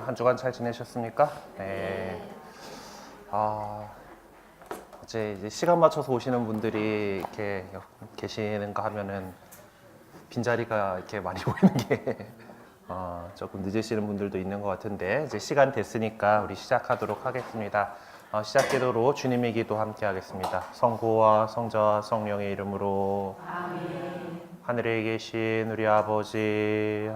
한 주간 잘 지내셨습니까? 네. 어제 이제 시간 맞춰서 오시는 분들이 이렇게 계시는가 하면은 빈자리가 이렇게 많이 보이는 게 조금 늦으시는 분들도 있는 것 같은데 이제 시간 됐으니까 우리 시작하도록 하겠습니다. 시작기도로 주님의 기도 함께 하겠습니다. 성부와 성자와 성령의 이름으로 하늘에 계신 우리 아버지의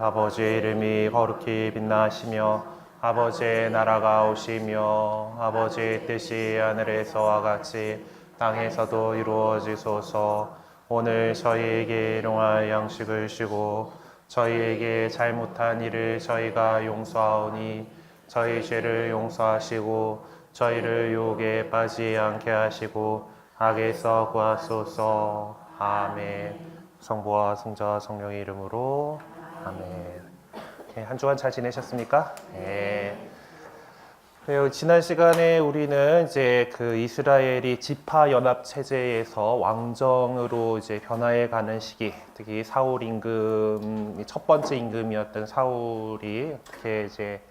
이름이 거룩히 빛나시며 아버지의 나라가 오시며 아버지의 뜻이 하늘에서와 같이 땅에서도 이루어지소서. 오늘 저희에게 일용할 양식을 주시고 저희에게 잘못한 일을 저희가 용서하오니 저희 죄를 용서하시고 저희를 유혹에 빠지지 않게 하시고 악에서 구하소서. 아멘. 성부와 성자와 성령의 이름으로 아멘. 한 주간 잘 지내셨습니까? 네. 지난 시간에 우리는 이제 그 이스라엘이 지파 연합 체제에서 왕정으로 이제 변화해 가는 시기, 특히 사울 임금 첫 번째 임금이었던 사울이 어떻게 이제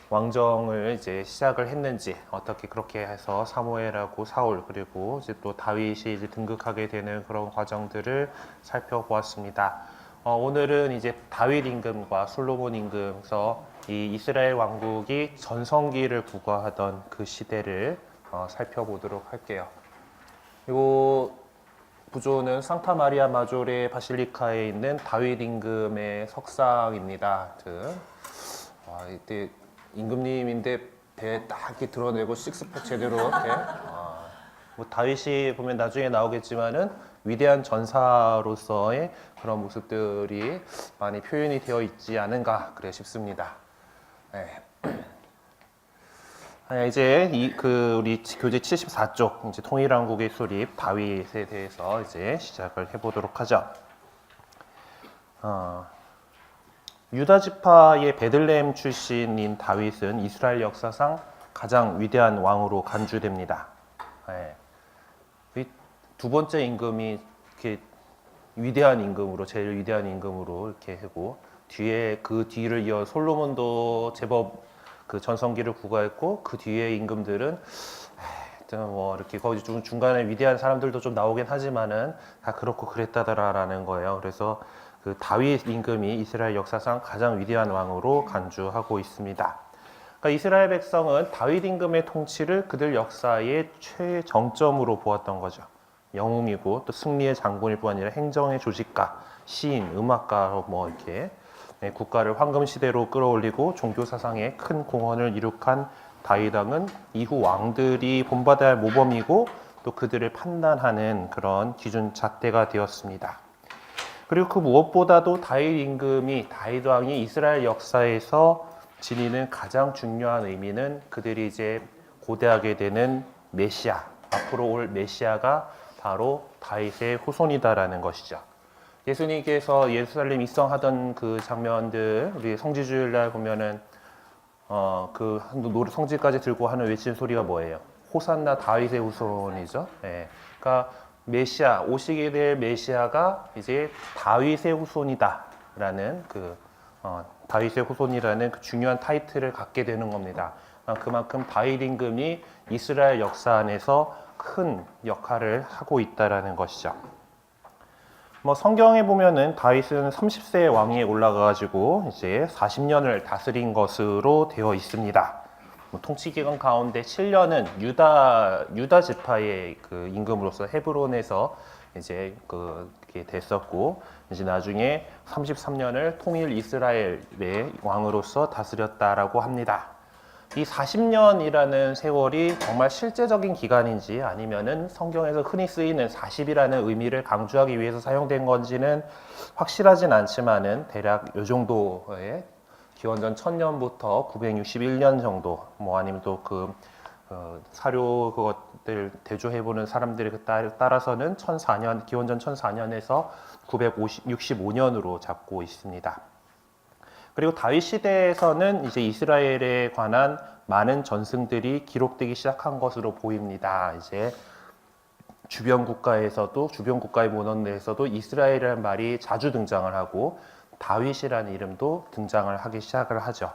왕정을 이제 시작을 했는지, 어떻게 그렇게 해서 사무엘하고 사울 그리고 이제 또 다윗이 이제 등극하게 되는 그런 과정들을 살펴보았습니다. 오늘은 이제 다윗 임금과 솔로몬 임금에서 이 이스라엘 왕국이 전성기를 구가하던 그 시대를 살펴보도록 할게요. 이 부조는 상타 마리아 마조레 바실리카에 있는 다윗 임금의 석상입니다. 이때 임금님인데 배 딱 이렇게 드러내고 식스팩 제대로 이렇게. 뭐 다윗이 보면 나중에 나오겠지만은 위대한 전사로서의 그런 모습들이 많이 표현이 되어 있지 않은가 그래 싶습니다. 네. 이제 우리 교재 74쪽 이제 통일왕국의 수립 다윗에 대해서 이제 시작을 해보도록 하죠. 유다 지파의 베들레헴 출신인 다윗은 이스라엘 역사상 가장 위대한 왕으로 간주됩니다. 네. 두 번째 임금이 이렇게 위대한 임금으로, 제일 위대한 임금으로 이렇게 하고, 뒤에 그 뒤를 이어 솔로몬도 제법 그 전성기를 구가했고, 그 뒤에 임금들은 뭐 이렇게 거기 중간에 위대한 사람들도 좀 나오긴 하지만은 다 그렇고 그랬다더라라는 거예요. 그래서 그 다윗 임금이 이스라엘 역사상 가장 위대한 왕으로 간주하고 있습니다. 그러니까 이스라엘 백성은 다윗 임금의 통치를 그들 역사의 최정점으로 보았던 거죠. 영웅이고 또 승리의 장군일 뿐 아니라 행정의 조직가, 시인, 음악가 뭐 이렇게 국가를 황금 시대로 끌어올리고 종교 사상에 큰 공헌을 이룩한 다윗 왕은 이후 왕들이 본받아야 할 모범이고 또 그들을 판단하는 그런 기준 잣대가 되었습니다. 그리고 그 무엇보다도 다윗 왕이 이스라엘 역사에서 지니는 가장 중요한 의미는 그들이 이제 고대하게 되는 메시아, 앞으로 올 메시아가 바로 다윗의 후손이다라는 것이죠. 예수님께서 예루살렘 입성하던 그 장면들, 우리 성지주일날 보면은 그 성지까지 들고 하는 외치는 소리가 뭐예요? 호산나 다윗의 후손이죠. 네. 그러니까 메시아, 오시게 될 메시아가 이제 다윗의 후손이다라는 다윗의 후손이라는 그 중요한 타이틀을 갖게 되는 겁니다. 그만큼 다윗 임금이 이스라엘 역사 안에서 큰 역할을 하고 있다라는 것이죠. 뭐 성경에 보면은 다윗은 30세의 왕위에 올라가가지고 이제 40년을 다스린 것으로 되어 있습니다. 통치 기간 가운데 7년은 유다 지파의 그 임금으로서 헤브론에서 이제 그게 됐었고, 이제 나중에 33년을 통일 이스라엘의 왕으로서 다스렸다라고 합니다. 이 40년이라는 세월이 정말 실제적인 기간인지 아니면은 성경에서 흔히 쓰이는 40이라는 의미를 강조하기 위해서 사용된 건지는 확실하진 않지만은 대략 이 정도의 기원전 1000년부터 961년 정도, 뭐 아니면 또 사료 그것들 대조해보는 사람들에 따라서는 기원전 1004년에서 965년으로 잡고 있습니다. 그리고 다윗 시대에서는 이제 이스라엘에 관한 많은 전승들이 기록되기 시작한 것으로 보입니다. 이제 주변 국가의 문헌에서도 이스라엘이라는 말이 자주 등장을 하고, 다윗이라는 이름도 등장을 하기 시작을 하죠.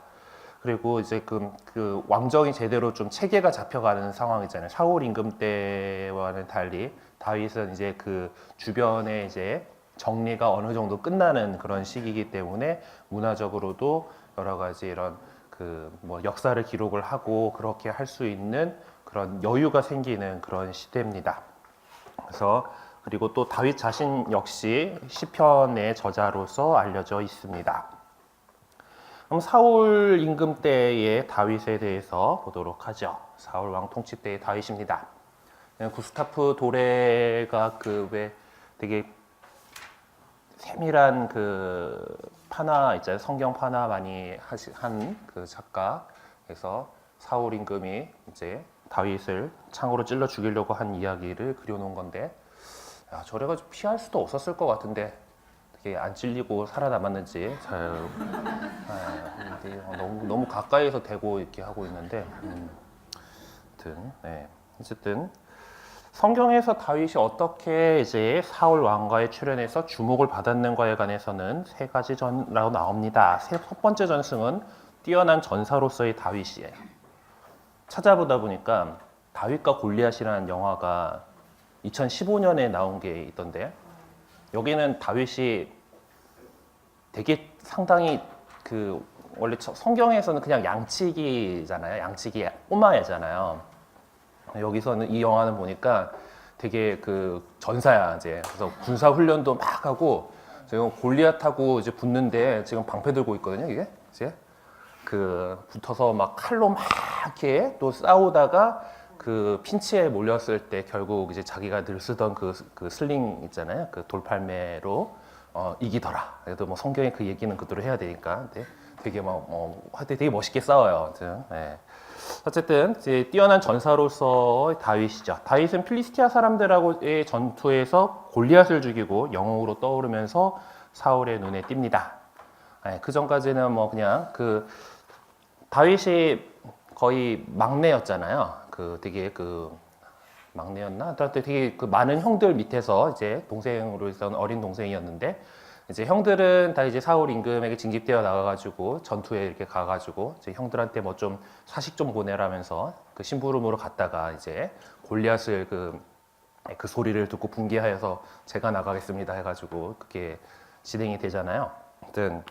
그리고 이제 그 왕정이 제대로 좀 체계가 잡혀가는 상황이잖아요. 사울 임금 때와는 달리 다윗은 이제 그 주변에 이제 정리가 어느 정도 끝나는 그런 시기이기 때문에 문화적으로도 여러 가지 이런 그 뭐 역사를 기록을 하고 그렇게 할 수 있는 그런 여유가 생기는 그런 시대입니다. 그래서 그리고 또 다윗 자신 역시 시편의 저자로서 알려져 있습니다. 그럼 사울 임금 때의 다윗에 대해서 보도록 하죠. 사울 왕 통치 때의 다윗입니다. 구스타프 도레가 그 왜 되게 세밀한 그 판화 있잖아요. 성경 판화 많이 한 그 작가. 그래서 사울 임금이 이제 다윗을 창으로 찔러 죽이려고 한 이야기를 그려놓은 건데, 야, 저래가 피할 수도 없었을 것 같은데 되게 안 찔리고 살아남았는지 잘 너무 가까이서 대고 이렇게 하고 있는데, 아무튼 네. 어쨌든 성경에서 다윗이 어떻게 이제 사울 왕과의 출현에서 주목을 받았는가에 관해서는 세 가지 전라고 나옵니다. 첫 번째 전승은 뛰어난 전사로서의 다윗이에요. 찾아보다 보니까 다윗과 골리앗이라는 영화가 2015년에 나온 게 있던데, 여기는 다윗이 되게 상당히 그 원래 성경에서는 그냥 양치기잖아요. 양치기 꼬마애잖아요. 여기서는 이 영화는 보니까 되게 그 전사야 이제. 그래서 군사 훈련도 막 하고 지금 골리앗하고 이제 붙는데 지금 방패 들고 있거든요. 이게 이제 그 붙어서 막 칼로 막 이렇게 또 싸우다가 그 핀치에 몰렸을 때 결국 이제 자기가 늘 쓰던 그 슬링 있잖아요. 그 돌팔매로 이기더라. 그래도 뭐 성경에 그 얘기는 그대로 해야 되니까. 근데 되게 되게 멋있게 싸워요. 아무튼. 네. 어쨌든 이제 뛰어난 전사로서 다윗이죠. 다윗은 필리스티아 사람들하고의 전투에서 골리앗을 죽이고 영웅으로 떠오르면서 사울의 눈에 띕니다. 네, 그 전까지는 뭐 그냥 그 다윗이 거의 막내였잖아요. 그 되게 그 막내였나? 되게 그 많은 형들 밑에서 이제 동생으로 있던 어린 동생이었는데, 이제 형들은 다 이제 사울 임금에게 징집되어 나가가지고 전투에 이렇게 가가지고 이제 형들한테 뭐 좀 사식 좀 보내라면서 그 심부름으로 갔다가 이제 골리앗을 그 소리를 듣고 분개하여서 제가 나가겠습니다 해가지고 그게 진행이 되잖아요. 아무튼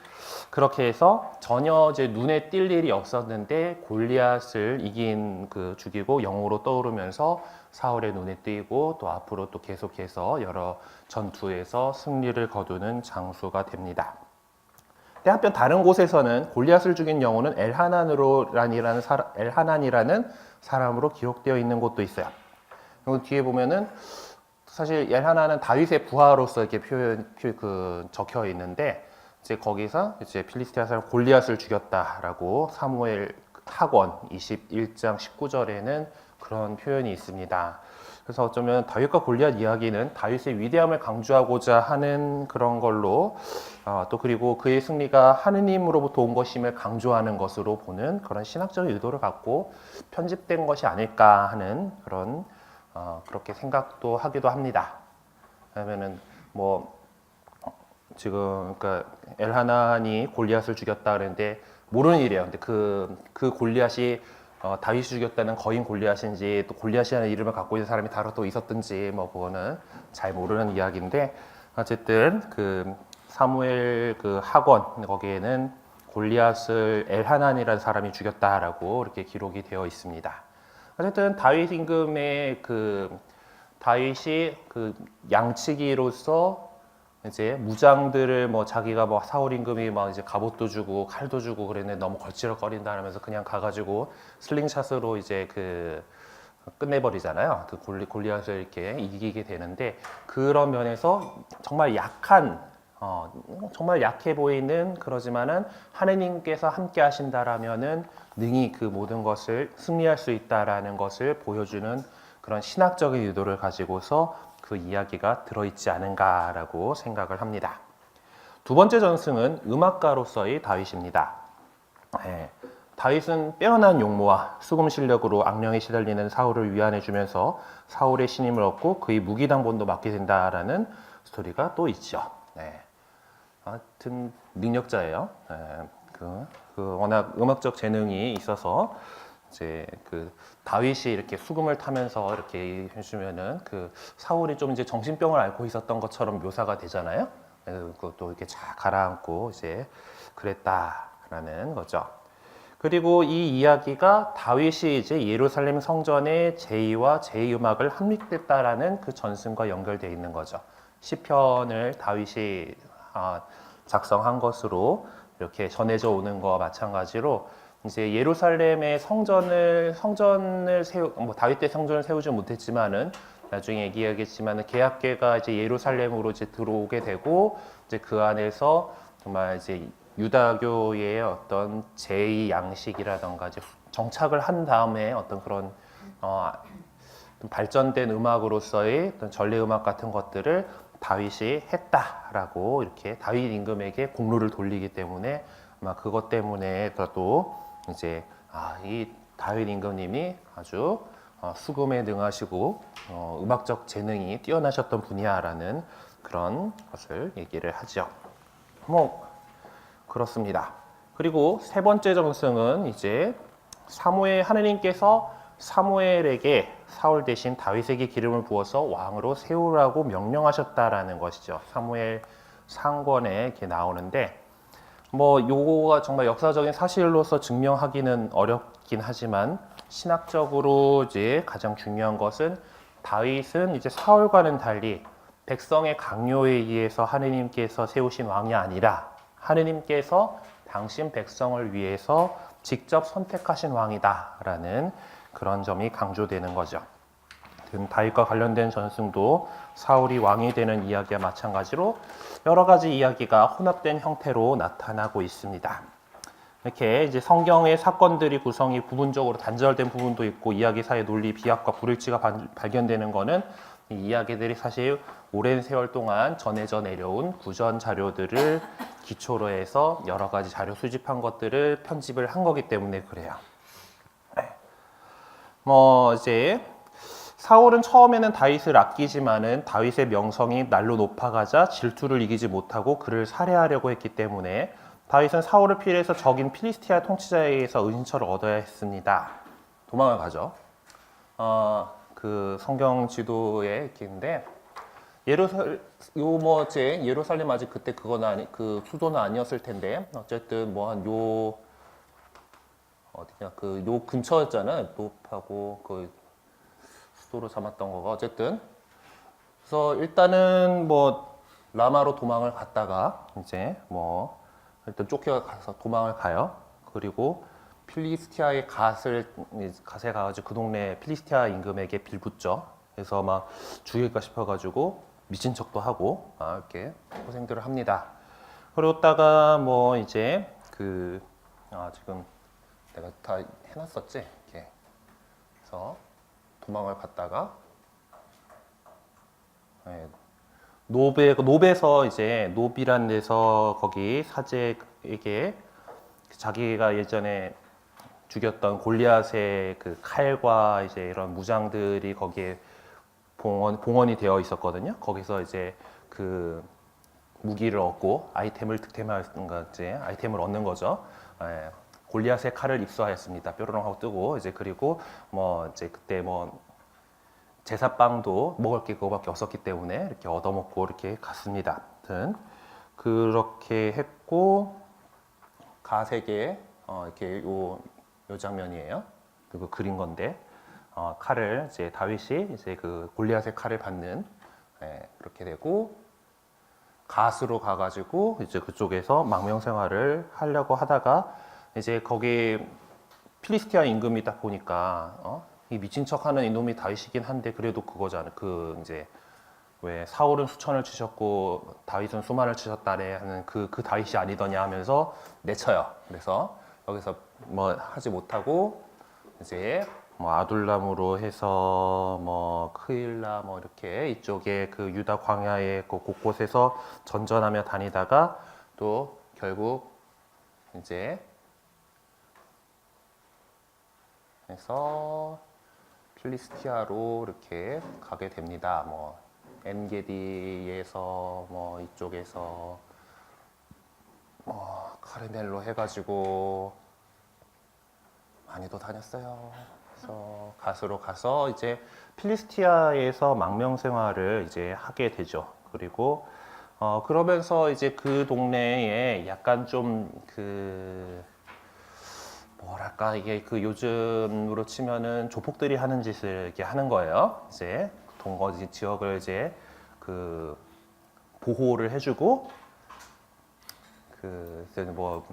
그렇게 해서 전혀 이제 눈에 띌 일이 없었는데 골리앗을 이긴 그 죽이고 영웅으로 떠오르면서 사울의 눈에 띄고 또 앞으로 또 계속해서 여러 전투에서 승리를 거두는 장수가 됩니다. 근데 한편 다른 곳에서는 골리앗을 죽인 영웅은 엘하난이라는 사람으로 기록되어 있는 곳도 있어요. 그리고 뒤에 보면은 사실 엘하난은 다윗의 부하로서 이렇게 적혀 있는데, 이제 거기서 이제 필리스티아 사람 골리앗을 죽였다라고 사무엘 하권 21장 19절에는 그런 표현이 있습니다. 그래서 어쩌면 다윗과 골리앗 이야기는 다윗의 위대함을 강조하고자 하는 그런 걸로, 또 그리고 그의 승리가 하느님으로부터 온 것임을 강조하는 것으로 보는 그런 신학적인 의도를 갖고 편집된 것이 아닐까 하는 그런 그렇게 생각도 하기도 합니다. 왜냐면은 뭐 지금 그러니까 엘하난이 골리앗을 죽였다 그랬는데 모르는 일이에요. 근데 그 골리앗이 다윗이 죽였다는 거인 골리앗인지 또 골리앗이라는 이름을 갖고 있는 사람이 다른 또 있었든지 뭐 그거는 잘 모르는 이야기인데, 어쨌든 그 사무엘 그 하권 거기에는 골리앗을 엘하난이라는 사람이 죽였다라고 이렇게 기록이 되어 있습니다. 어쨌든 다윗 임금의 그 다윗이 그 양치기로서 이제 무장들을 뭐 자기가 뭐 사울 임금이 막 이제 갑옷도 주고 칼도 주고 그랬는데 너무 걸치럭거린다 하면서 그냥 가가지고 슬링샷으로 이제 그 끝내버리잖아요. 그 골리앗을 이렇게 이기게 되는데, 그런 면에서 정말 정말 약해 보이는, 그러지만은 하느님께서 함께 하신다라면은 능히 그 모든 것을 승리할 수 있다라는 것을 보여주는 그런 신학적인 의도를 가지고서 그 이야기가 들어있지 않은가라고 생각을 합니다. 두 번째 전승은 음악가로서의 다윗입니다. 다윗은 빼어난 용모와 수금 실력으로 악령에 시달리는 사울을 위안해주면서 사울의 신임을 얻고 그의 무기당번도 맡게 된다라는 스토리가 또 있죠. 하여튼 능력자예요. 워낙 음악적 재능이 있어서 이제 그 다윗이 이렇게 수금을 타면서 이렇게 해주면은 그 사울이 좀 이제 정신병을 앓고 있었던 것처럼 묘사가 되잖아요. 그것도 이렇게 잘 가라앉고 이제 그랬다라는 거죠. 그리고 이 이야기가 다윗이 이제 예루살렘 성전의 제의와 제의 음악을 함릭됐다라는 그 전승과 연결되어 있는 거죠. 시편을 다윗이 작성한 것으로 이렇게 전해져 오는 거와 마찬가지로 이제 예루살렘의 성전을 다윗 때 성전을 세우지 못했지만은 나중에 얘기하겠지만은 개합계가 이제 예루살렘으로 이제 들어오게 되고 이제 그 안에서 정말 이제 유다교의 어떤 제의 양식이라던가 이제 정착을 한 다음에 어떤 그런 발전된 음악으로서의 어떤 전래 음악 같은 것들을 다윗이 했다라고 이렇게 다윗 임금에게 공로를 돌리기 때문에 아마 그것 때문에도 이제 이 다윗 임금님이 아주 수금에 능하시고 음악적 재능이 뛰어나셨던 분이야라는 그런 것을 얘기를 하죠. 뭐 그렇습니다. 그리고 세 번째 정승은 이제 하느님께서 사무엘에게 사울 대신 다윗에게 기름을 부어서 왕으로 세우라고 명령하셨다라는 것이죠. 사무엘 상권에 이렇게 나오는데 뭐 요거가 정말 역사적인 사실로서 증명하기는 어렵긴 하지만 신학적으로 이제 가장 중요한 것은 다윗은 이제 사울과는 달리 백성의 강요에 의해서 하느님께서 세우신 왕이 아니라 하느님께서 당신 백성을 위해서 직접 선택하신 왕이다라는 그런 점이 강조되는 거죠. 다윗과 관련된 전승도 사울이 왕이 되는 이야기와 마찬가지로 여러 가지 이야기가 혼합된 형태로 나타나고 있습니다. 이렇게 이제 성경의 사건들이 구성이 부분적으로 단절된 부분도 있고 이야기사의 논리, 비약과 불일치가 발견되는 것은 이 이야기들이 사실 오랜 세월 동안 전해져 내려온 구전 자료들을 기초로 해서 여러 가지 자료 수집한 것들을 편집을 한 거기 때문에 그래요. 이제 사울은 처음에는 다윗을 아끼지만은 다윗의 명성이 날로 높아가자 질투를 이기지 못하고 그를 살해하려고 했기 때문에 다윗은 사울을 피해서 적인 필리스티아 통치자에 의해서 은신처를 얻어야 했습니다. 도망을 가죠. 그 성경 지도에 있는데 예루살렘 아직 그때 그 수도는 아니었을 텐데 어쨌든 어디냐 요 근처였잖아요. 노프하고 그 수도로 삼았던 거가 어쨌든 그래서 일단은 라마로 도망을 갔다가 이제 일단 쫓겨가서 도망을 가요. 그리고 필리스티아의 갓에 가가지고 그 동네 필리스티아 임금에게 빌붙죠. 그래서 막 죽일까 싶어가지고 미친 척도 하고 이렇게 고생들을 합니다. 그러다가 이제 지금 내가 다 해놨었지. 이렇게. 그래서 도망을 갔다가 노베에서 이제 노비란 데서 거기 사제에게 자기가 예전에 죽였던 골리앗의 그 칼과 이제 이런 무장들이 거기에 봉헌이 되어 있었거든요. 거기서 이제 그 무기를 얻고 아이템을 아이템을 얻는 거죠. 골리앗의 칼을 입수하였습니다. 뾰로롱 하고 뜨고 이제 그리고 이제 그때 제사빵도 먹을 게 그거밖에 없었기 때문에 이렇게 얻어먹고 이렇게 갔습니다. 아무튼 그렇게 했고 가세게 이렇게 요 장면이에요. 그거 그린 건데 칼을 이제 다윗이 이제 그 골리앗의 칼을 받는 그렇게 되고 갓으로 가가지고 이제 그쪽에서 망명생활을 하려고 하다가 이제 거기 필리스티아 임금이다 보니까 이 미친 척하는 이놈이 다윗이긴 한데 그래도 그거잖아. 그 이제 왜 사울은 수천을 치셨고 다윗은 수만을 치셨다래 하는 그 다윗이 아니더냐 하면서 내쳐요. 그래서 여기서 하지 못하고 이제 아둘람으로 해서 크일라 이렇게 이쪽에 그 유다 광야의 그 곳곳에서 전전하며 다니다가 또 결국 이제 해서 필리스티아로 이렇게 가게 됩니다. 엔게디에서 이쪽에서 카르멜로 해가지고 많이도 다녔어요. 그래서 가수로 가서 이제 필리스티아에서 망명 생활을 이제 하게 되죠. 그리고 그러면서 이제 그 동네에 약간 좀 뭐랄까 이게 그 요즘으로 치면은 조폭들이 하는 짓을 이렇게 하는 거예요. 이제 동거지 지역을 이제 그 보호를 해주고 이제 뭐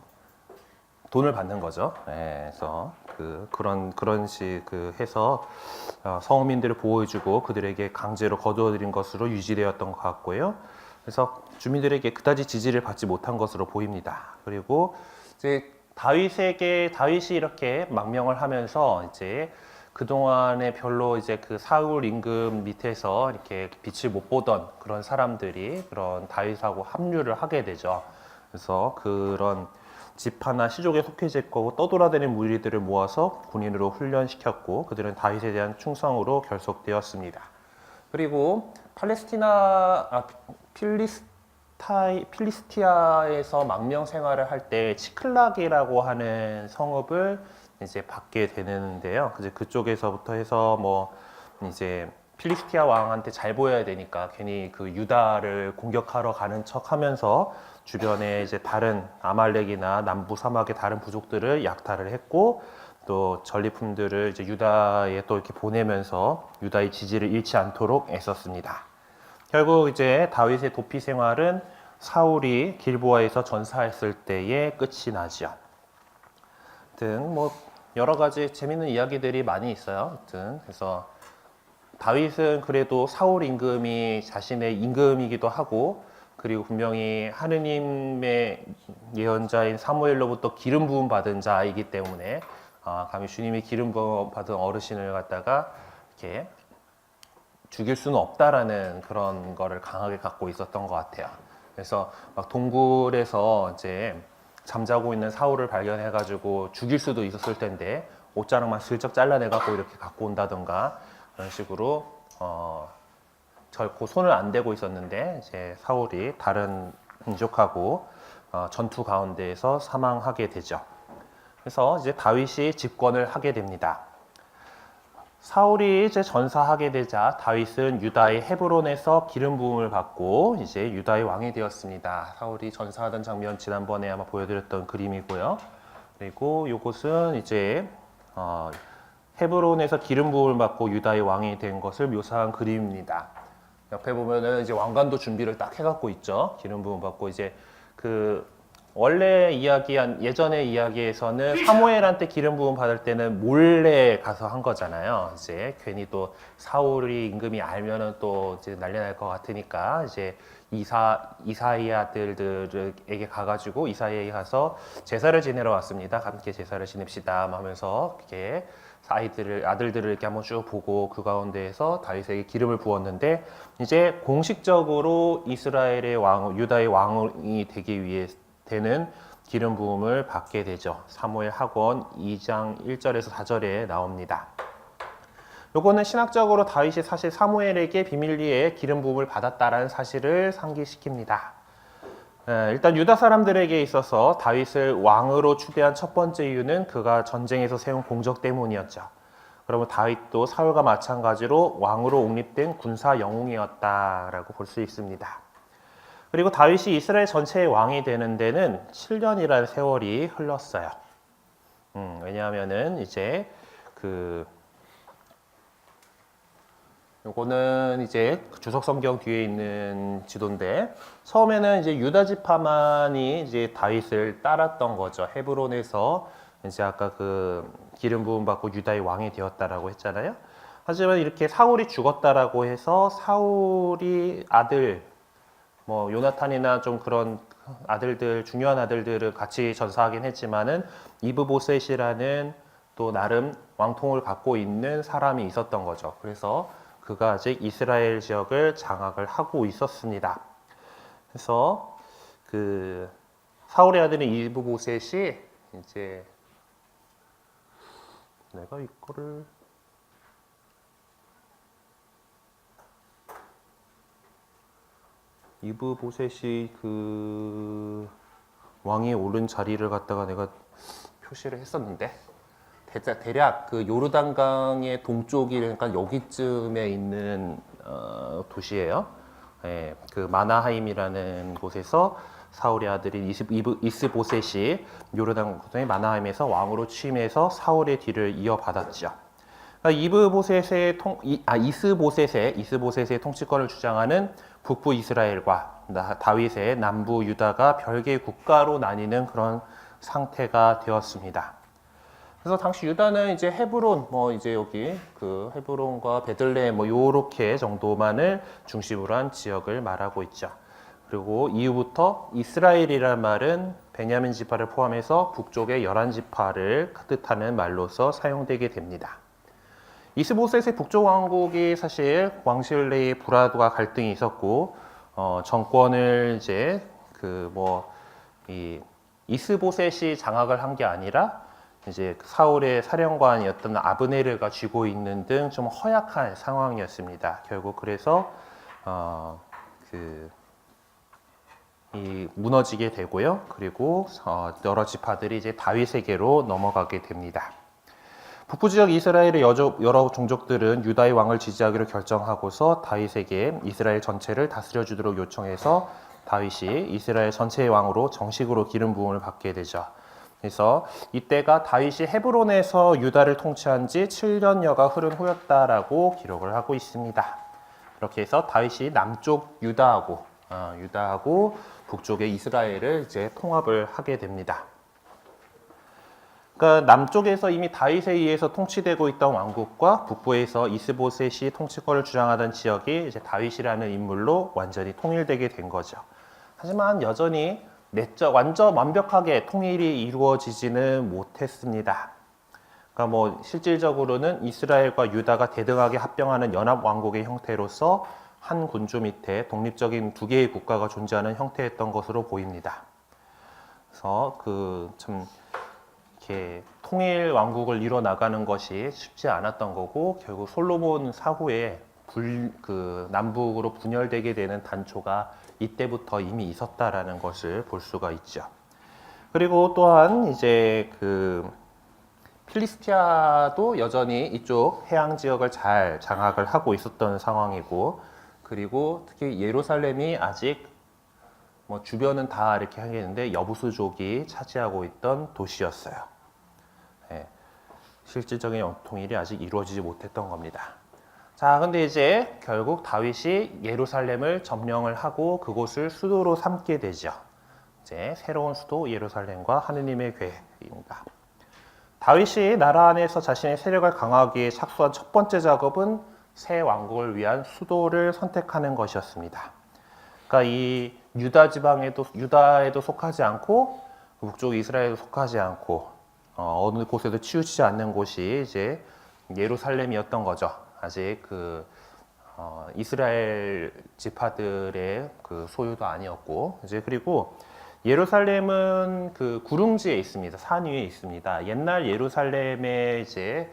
돈을 받는 거죠. 예, 그래서 그런 식 해서 성민들을 보호해주고 그들에게 강제로 거두어들인 것으로 유지되었던 것 같고요. 그래서 주민들에게 그다지 지지를 받지 못한 것으로 보입니다. 그리고 이제 다윗이 이렇게 망명을 하면서 이제 그동안에 별로 이제 그 사울 임금 밑에서 이렇게 빛을 못 보던 그런 사람들이 그런 다윗하고 합류를 하게 되죠. 그래서 그런 지파나 시족에 속해질 거고 떠돌아다니는 무리들을 모아서 군인으로 훈련시켰고 그들은 다윗에 대한 충성으로 결속되었습니다. 그리고 필리스티아에서 망명 생활을 할 때 치클락이라고 하는 성읍을 이제 받게 되는데요. 이제 그쪽에서부터 해서 뭐 이제 필리스티아 왕한테 잘 보여야 되니까 괜히 그 유다를 공격하러 가는 척하면서 주변에 이제 다른 아말렉이나 남부 사막의 다른 부족들을 약탈을 했고 또 전리품들을 이제 유다에 또 이렇게 보내면서 유다의 지지를 잃지 않도록 애썼습니다. 결국 이제 다윗의 도피 생활은 사울이 길보아에서 전사했을 때에 끝이 나지요. 등 뭐 여러 가지 재밌는 이야기들이 많이 있어요. 그래서 다윗은 그래도 사울 임금이 자신의 임금이기도 하고 그리고 분명히 하느님의 예언자인 사무엘로부터 기름 부음 받은 자이기 때문에 감히 주님이 기름 부음 받은 어르신을 갖다가 이렇게 죽일 수는 없다라는 그런 거를 강하게 갖고 있었던 것 같아요. 그래서 막 동굴에서 이제 잠자고 있는 사울을 발견해가지고 죽일 수도 있었을 텐데 옷자락만 슬쩍 잘라내갖고 이렇게 갖고 온다던가 그런 식으로 결코 손을 안 대고 있었는데 이제 사울이 다른 민족하고 전투 가운데에서 사망하게 되죠. 그래서 이제 다윗이 집권을 하게 됩니다. 사울이 이제 전사하게 되자 다윗은 유다의 헤브론에서 기름 부음을 받고 이제 유다의 왕이 되었습니다. 사울이 전사하던 장면 지난번에 아마 보여드렸던 그림이고요. 그리고 이곳은 이제 헤브론에서 기름 부음을 받고 유다의 왕이 된 것을 묘사한 그림입니다. 옆에 보면은 이제 왕관도 준비를 딱 해갖고 있죠. 기름 부음 받고 이제 그 원래 이야기한 예전의 이야기에서는 사무엘한테 기름 부음 받을 때는 몰래 가서 한 거잖아요. 이제 괜히 또 사울이 임금이 알면은 또 이제 난리 날 것 같으니까 이제 이사의 아들들에게 가가지고 이사이에게 가서 제사를 지내러 왔습니다. 함께 제사를 지냅시다 하면서 이렇게 아들들을 이렇게 한번 쭉 보고 그 가운데에서 다윗에게 기름을 부었는데 이제 공식적으로 이스라엘의 유다의 왕이 되기 위해 되는 기름 부음을 받게 되죠. 사무엘 하권 2장 1절에서 4절에 나옵니다. 요거는 신학적으로 다윗이 사실 사무엘에게 비밀리에 기름 부음을 받았다라는 사실을 상기시킵니다. 일단 유다 사람들에게 있어서 다윗을 왕으로 추대한 첫 번째 이유는 그가 전쟁에서 세운 공적 때문이었죠. 그러면 다윗도 사울과 마찬가지로 왕으로 옹립된 군사 영웅이었다라고 볼 수 있습니다. 그리고 다윗이 이스라엘 전체의 왕이 되는 데는 7년이라는 세월이 흘렀어요. 왜냐하면은 이제 요거는 이제 주석 성경 뒤에 있는 지도인데 처음에는 이제 유다 지파만이 이제 다윗을 따랐던 거죠. 헤브론에서 이제 아까 그 기름 부음 받고 유다의 왕이 되었다라고 했잖아요. 하지만 이렇게 사울이 죽었다라고 해서 사울이 아들 뭐 요나탄이나 좀 그런 아들들 중요한 아들들을 같이 전사하긴 했지만은 이브보셋이라는 또 나름 왕통을 갖고 있는 사람이 있었던 거죠. 그래서 그가 아직 이스라엘 지역을 장악을 하고 있었습니다. 그래서 그 사울의 아들인 이브보셋이 이제 내가 이거를 이브보셋이 왕이 오른 자리를 갖다가 내가 표시를 했었는데 대략 그 요르단강의 동쪽이 그러니까 여기쯤에 있는 도시예요. 예, 그 마나하임이라는 곳에서 사울의 아들인 이스보셋이 요르단강의 마나하임에서 왕으로 취임해서 사울의 뒤를 이어받았죠. 그러니까 이스보셋의 통치권을 주장하는 북부 이스라엘과 다윗의 남부 유다가 별개의 국가로 나뉘는 그런 상태가 되었습니다. 그래서 당시 유다는 이제 헤브론, 뭐 이제 여기 그 헤브론과 베들레헴 뭐 요렇게 정도만을 중심으로 한 지역을 말하고 있죠. 그리고 이후부터 이스라엘이라는 말은 베냐민 지파를 포함해서 북쪽의 11지파를 뜻하는 말로서 사용되게 됩니다. 이스보셋의 북쪽 왕국이 사실 왕실 내에 불화와 갈등이 있었고 정권을 이제 이 이스보셋이 장악을 한 게 아니라 이제 사울의 사령관이었던 아브네르가 쥐고 있는 등 좀 허약한 상황이었습니다. 결국 그래서 이 무너지게 되고요. 그리고 여러 지파들이 이제 다윗에게로 넘어가게 됩니다. 북부 지역 이스라엘의 여러 종족들은 유다의 왕을 지지하기로 결정하고서 다윗에게 이스라엘 전체를 다스려 주도록 요청해서 다윗이 이스라엘 전체의 왕으로 정식으로 기름 부음을 받게 되죠. 그래서 이때가 다윗이 헤브론에서 유다를 통치한 지 7년여가 흐른 후였다라고 기록을 하고 있습니다. 이렇게 해서 다윗이 남쪽 유다하고 북쪽의 이스라엘을 이제 통합을 하게 됩니다. 그러니까 남쪽에서 이미 다윗에 의해서 통치되고 있던 왕국과 북부에서 이스보셋이 통치권을 주장하던 지역이 이제 다윗이라는 인물로 완전히 통일되게 된 거죠. 하지만 여전히 완전 완벽하게 통일이 이루어지지는 못했습니다. 그러니까 뭐 실질적으로는 이스라엘과 유다가 대등하게 합병하는 연합 왕국의 형태로서 한 군주 밑에 독립적인 두 개의 국가가 존재하는 형태였던 것으로 보입니다. 그래서 참 이렇게 통일 왕국을 이뤄 나가는 것이 쉽지 않았던 거고 결국 솔로몬 사후에 남북으로 분열되게 되는 단초가 이때부터 이미 있었다라는 것을 볼 수가 있죠. 그리고 또한 이제 필리스티아도 여전히 이쪽 해양 지역을 잘 장악을 하고 있었던 상황이고, 그리고 특히 예루살렘이 아직 뭐 주변은 다 이렇게 하겠는데 여부수족이 차지하고 있던 도시였어요. 네. 실질적인 통일이 아직 이루어지지 못했던 겁니다. 자, 근데 이제 결국 다윗이 예루살렘을 점령을 하고 그곳을 수도로 삼게 되죠. 이제 새로운 수도 예루살렘과 하느님의 궤입니다. 다윗이 나라 안에서 자신의 세력을 강화하기에 착수한 첫 번째 작업은 새 왕국을 위한 수도를 선택하는 것이었습니다. 그러니까 이 유다에도 속하지 않고 북쪽 이스라엘에도 속하지 않고 어느 곳에도 치우치지 않는 곳이 이제 예루살렘이었던 거죠. 아직 이스라엘 지파들의 소유도 아니었고, 이제 그리고 예루살렘은 구릉지에 있습니다. 산 위에 있습니다. 옛날 예루살렘의 이제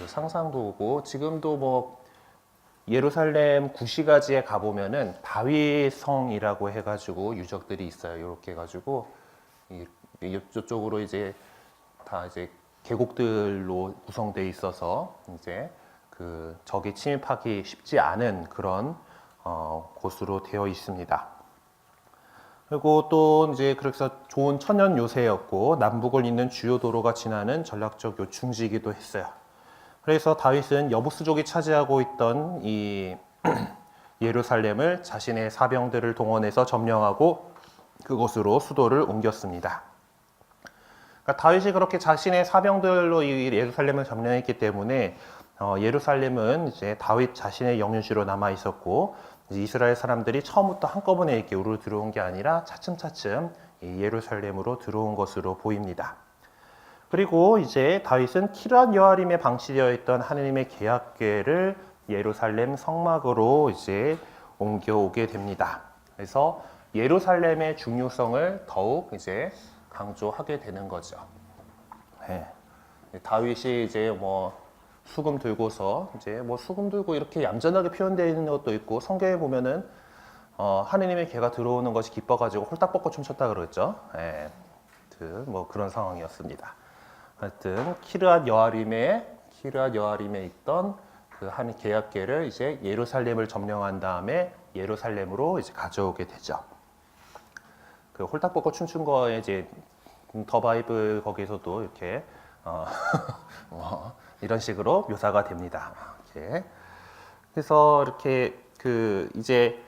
상상도고, 지금도 뭐 예루살렘 구시가지에 가보면은 다윗성이라고 해가지고 유적들이 있어요. 이렇게 해가지고 이쪽으로 이제 다 이제 계곡들로 구성되어 있어서 이제 적이 침입하기 쉽지 않은 그런 곳으로 되어 있습니다. 그리고 또 이제 그래서 좋은 천연 요새였고 남북을 잇는 주요 도로가 지나는 전략적 요충지이기도 했어요. 그래서 다윗은 여부수족이 차지하고 있던 이 예루살렘을 자신의 사병들을 동원해서 점령하고 그곳으로 수도를 옮겼습니다. 그러니까 다윗이 그렇게 자신의 사병들로 이 예루살렘을 점령했기 때문에 예루살렘은 이제 다윗 자신의 영유지로 남아 있었고, 이스라엘 사람들이 처음부터 한꺼번에 이렇게 우르르 들어온 게 아니라 차츰차츰 이 예루살렘으로 들어온 것으로 보입니다. 그리고 이제 다윗은 키르앗 여아림에 방치되어 있던 하느님의 계약궤를 예루살렘 성막으로 이제 옮겨오게 됩니다. 그래서 예루살렘의 중요성을 더욱 이제 강조하게 되는 거죠. 네. 다윗이 이제 뭐 수금 들고서 이제 뭐 수금 들고 이렇게 얌전하게 표현되어 있는 것도 있고, 성경에 보면은 하느님의 개가 들어오는 것이 기뻐가지고 홀딱 벗고 춤췄다 그러죠. 예. 하여튼 뭐 그런 상황이었습니다. 하여튼 키르앗 여아림에 있던 그 한 계약계를 이제 예루살렘을 점령한 다음에 예루살렘으로 이제 가져오게 되죠. 그 홀딱 벗고 춤춘 거에 이제 더 바이블 거기서도 이렇게 이런 식으로 묘사가 됩니다. 이렇게. 그래서 이렇게 그 이제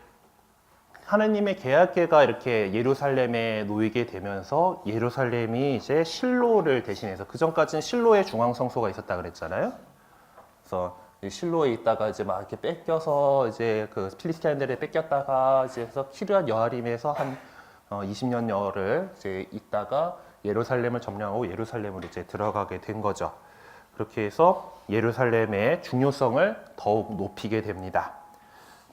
하느님의 계약계가 이렇게 예루살렘에 놓이게 되면서 예루살렘이 이제 실로를 대신해서 그 전까지는 실로에 중앙 성소가 있었다 그랬잖아요. 그래서 실로에 있다가 이제 막 이렇게 뺏겨서 이제 그 필리스티인들에 뺏겼다가 이제 해서 키르앗 여아림에서 한 20년여를 이제 있다가 예루살렘을 점령하고 예루살렘으로 이제 들어가게 된 거죠. 그렇게 해서 예루살렘의 중요성을 더욱 높이게 됩니다.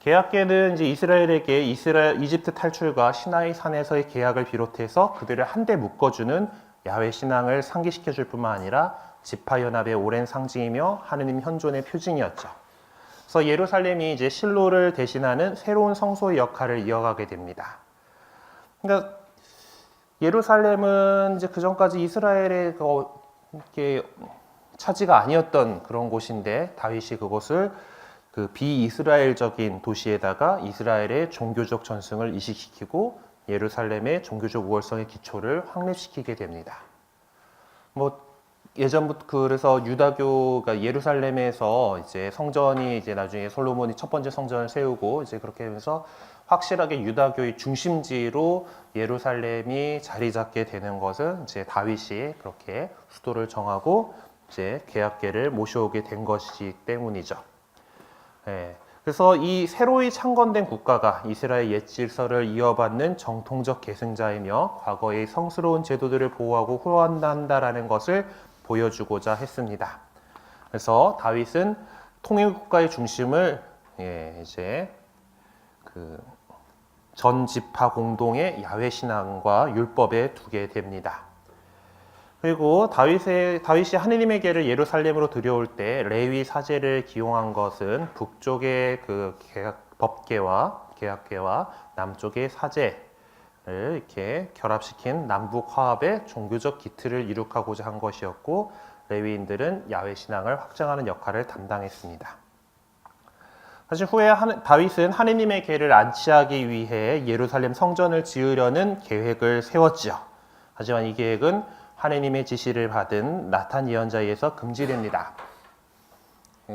계약계는 이제 이스라엘에게 이집트 탈출과 시나이 산에서의 계약을 비롯해서 그들을 한데 묶어주는 야훼 신앙을 상기시켜 줄 뿐만 아니라 지파 연합의 오랜 상징이며 하느님 현존의 표징이었죠. 그래서 예루살렘이 이제 실로를 대신하는 새로운 성소의 역할을 이어가게 됩니다. 그러니까 예루살렘은 이제 그 전까지 이스라엘의 이렇게 차지가 아니었던 그런 곳인데 다윗이 그곳을 그 비이스라엘적인 도시에다가 이스라엘의 종교적 전승을 이식시키고 예루살렘의 종교적 우월성의 기초를 확립시키게 됩니다. 뭐 예전부터 그래서 유다교가 예루살렘에서 이제 성전이 이제 나중에 솔로몬이 첫 번째 성전을 세우고 이제 그렇게 하면서 확실하게 유다교의 중심지로 예루살렘이 자리 잡게 되는 것은 이제 다윗이 그렇게 수도를 정하고 이제 계약계를 모셔오게 된 것이기 때문이죠. 네. 그래서 이 새로이 창건된 국가가 이스라엘 옛 질서를 이어받는 정통적 계승자이며 과거의 성스러운 제도들을 보호하고 후원한다라는 것을 보여주고자 했습니다. 그래서 다윗은 통일 국가의 중심을 이제 그 전 지파 공동의 야훼 신앙과 율법에 두게 됩니다. 그리고 다윗이 하느님의 계를 예루살렘으로 들여올 때 레위 사제를 기용한 것은 북쪽의 그 계약계와 남쪽의 사제를 이렇게 결합시킨 남북 화합의 종교적 기틀을 이룩하고자 한 것이었고 레위인들은 야훼 신앙을 확장하는 역할을 담당했습니다. 사실 후에 다윗은 하느님의 계를 안치하기 위해 예루살렘 성전을 지으려는 계획을 세웠죠. 하지만 이 계획은 하느님의 지시를 받은 나탄 예언자에 의해서 금지됩니다.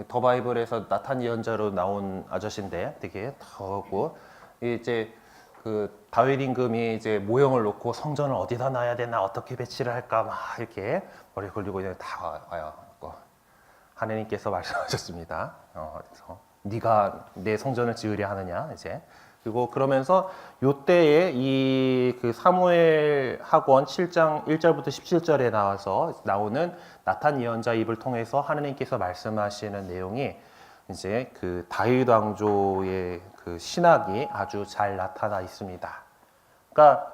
더 바이블에서 나탄 예언자로 나온 아저씨인데 되게 더고 이제 그 다윗 임금이 이제 모형을 놓고 성전을 어디다 놔야 되나 어떻게 배치를 할까 막 이렇게 머리 굴리고 있는데 다 와요. 하느님께서 말씀하셨습니다. 그래서 네가 내 성전을 지으려 하느냐 이제. 그리고 그러면서 요때에 이 그 사무엘 학원 7장 1절부터 17절에 나오는 나탄 예언자 입을 통해서 하느님께서 말씀하시는 내용이 이제 그 다윗 왕조의 그 신학이 아주 잘 나타나 있습니다. 그러니까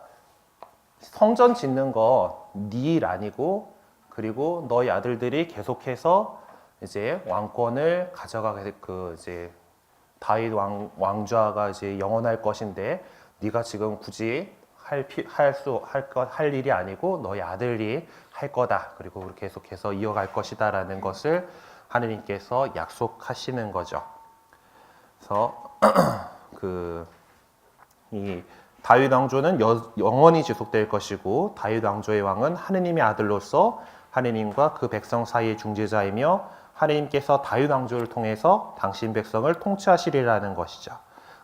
성전 짓는 거 네 일 아니고 그리고 너희 아들들이 계속해서 이제 왕권을 가져가게 그 이제 다윗 왕좌가 이제 영원할 것인데 네가 지금 굳이 할 일이 아니고 너희 아들이 할 거다. 그리고 그렇게 계속해서 이어갈 것이다라는 것을 하느님께서 약속하시는 거죠. 그래서 이 다윗 왕조는 영원히 지속될 것이고 다윗 왕조의 왕은 하느님의 아들로서 하느님과 그 백성 사이의 중재자이며 하느님께서 다윗 왕조를 통해서 당신 백성을 통치하시리라는 것이죠.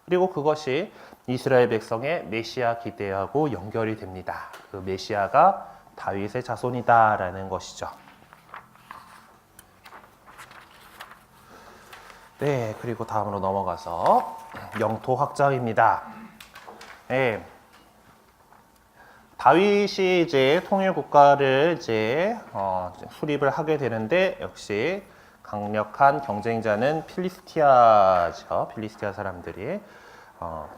그리고 그것이 이스라엘 백성의 메시아 기대하고 연결이 됩니다. 그 메시아가 다윗의 자손이다라는 것이죠. 네, 그리고 다음으로 넘어가서 영토 확장입니다. 네. 다윗이 이제 통일 국가를 이제 수립을 하게 되는데 역시 강력한 경쟁자는 필리스티아죠. 필리스티아 사람들이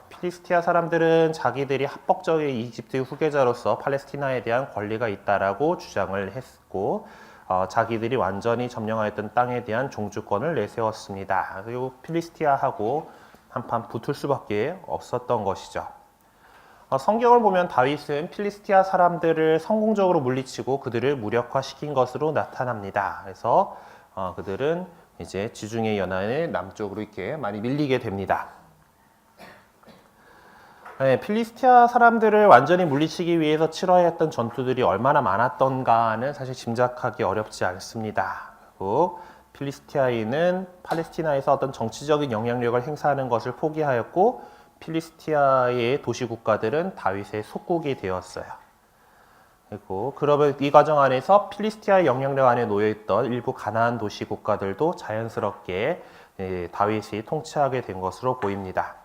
필리스티아 사람들은 자기들이 합법적인 이집트의 후계자로서 팔레스티나에 대한 권리가 있다라고 주장을 했고 자기들이 완전히 점령하였던 땅에 대한 종주권을 내세웠습니다. 그리고 필리스티아하고 한판 붙을 수밖에 없었던 것이죠. 성경을 보면 다윗은 필리스티아 사람들을 성공적으로 물리치고 그들을 무력화시킨 것으로 나타납니다. 그래서 그들은 이제 지중해 연안의 남쪽으로 이렇게 많이 밀리게 됩니다. 네, 필리스티아 사람들을 완전히 물리치기 위해서 치러야 했던 전투들이 얼마나 많았던가는 사실 짐작하기 어렵지 않습니다. 그리고 필리스티아인은 팔레스티나에서 어떤 정치적인 영향력을 행사하는 것을 포기하였고 필리스티아의 도시국가들은 다윗의 속국이 되었어요. 그리고 그러면 이 과정 안에서 필리스티아의 영향력 안에 놓여있던 일부 가나안 도시국가들도 자연스럽게 다윗이 통치하게 된 것으로 보입니다.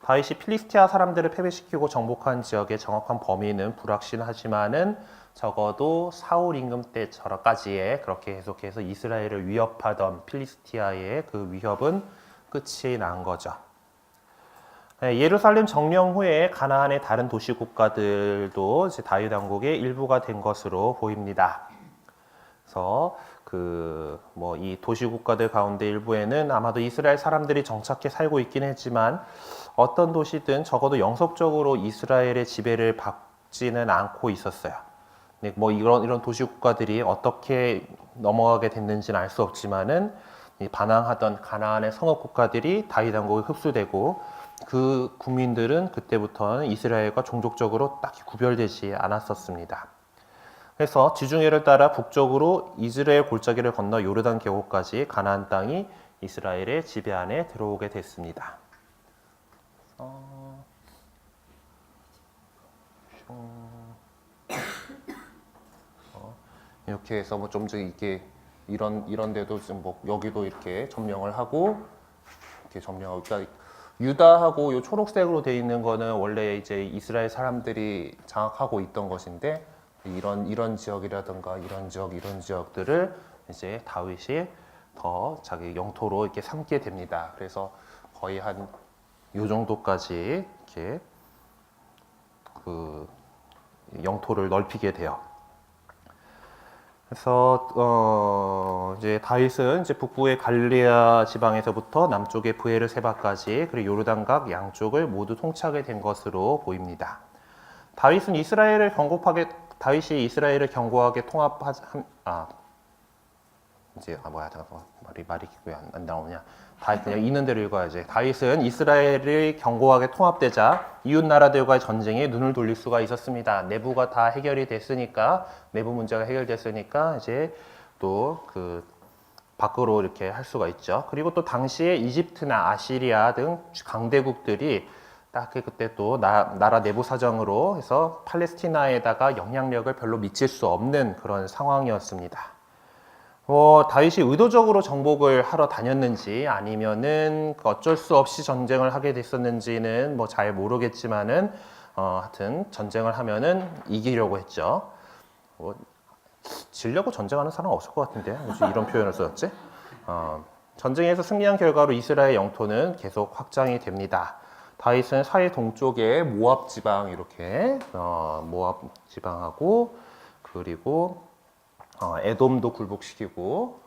다윗이 필리스티아 사람들을 패배시키고 정복한 지역의 정확한 범위는 불확실하지만은 적어도 사울 임금 때처럼까지의 그렇게 계속해서 이스라엘을 위협하던 필리스티아의 그 위협은 끝이 난 거죠. 예루살렘 정령 후에 가나안의 다른 도시 국가들도 이제 다윗 왕국의 일부가 된 것으로 보입니다. 그래서 이 도시 국가들 가운데 일부에는 아마도 이스라엘 사람들이 정착해 살고 있긴 했지만 어떤 도시든 적어도 영속적으로 이스라엘의 지배를 받지는 않고 있었어요. 근데 뭐 이런 도시 국가들이 어떻게 넘어가게 됐는지는 알 수 없지만은 반항하던 가나안의 성읍 국가들이 다윗 왕국에 흡수되고 그 국민들은 그때부터는 이스라엘과 종족적으로 딱히 구별되지 않았었습니다. 그래서 지중해를 따라 북쪽으로 이스라엘 골짜기를 건너 요르단 계곡까지 가나안 땅이 이스라엘의 지배 안에 들어오게 됐습니다. 이렇게 해서 뭐 좀 이렇게 이런 데도 좀 뭐 여기도 이렇게 점령을 하고 이렇게 점령하고 그러니까 유다하고 요 초록색으로 되어 있는 거는 원래 이제 이스라엘 사람들이 장악하고 있던 것인데 이런 지역이라든가 이런 지역들을 이제 다윗이 더 자기 영토로 이렇게 삼게 됩니다. 그래서 거의 한 요 정도까지 이렇게 그 영토를 넓히게 돼요. 그래서 이제 다윗은 이제 북부의 갈릴리아 지방에서부터 남쪽의 브에르세바까지 그리고 요르단강 양쪽을 모두 통치하게 된 것으로 보입니다. 다윗이 이스라엘을 견고하게 말이 왜 안 나오냐? 그냥 있는 대로 읽어야지. 다윗은 이스라엘이 견고하게 통합되자 이웃 나라들과의 전쟁에 눈을 돌릴 수가 있었습니다. 내부가 다 해결이 됐으니까 내부 문제가 해결됐으니까 이제 또 그 밖으로 이렇게 할 수가 있죠. 그리고 또 당시에 이집트나 아시리아 등 강대국들이 딱히 그때 또 나라 내부 사정으로 해서 팔레스티나에다가 영향력을 별로 미칠 수 없는 그런 상황이었습니다. 다윗이 의도적으로 정복을 하러 다녔는지 아니면은 어쩔 수 없이 전쟁을 하게 됐었는지는 뭐 잘 모르겠지만은 하여튼 전쟁을 하면은 이기려고 했죠. 지려고 전쟁하는 사람 없을 것 같은데 무슨 이런 표현을 썼지? 전쟁에서 승리한 결과로 이스라엘 영토는 계속 확장이 됩니다. 다윗은 사해 동쪽에 모압 지방 이렇게 모압 지방하고 그리고 에돔도 굴복시키고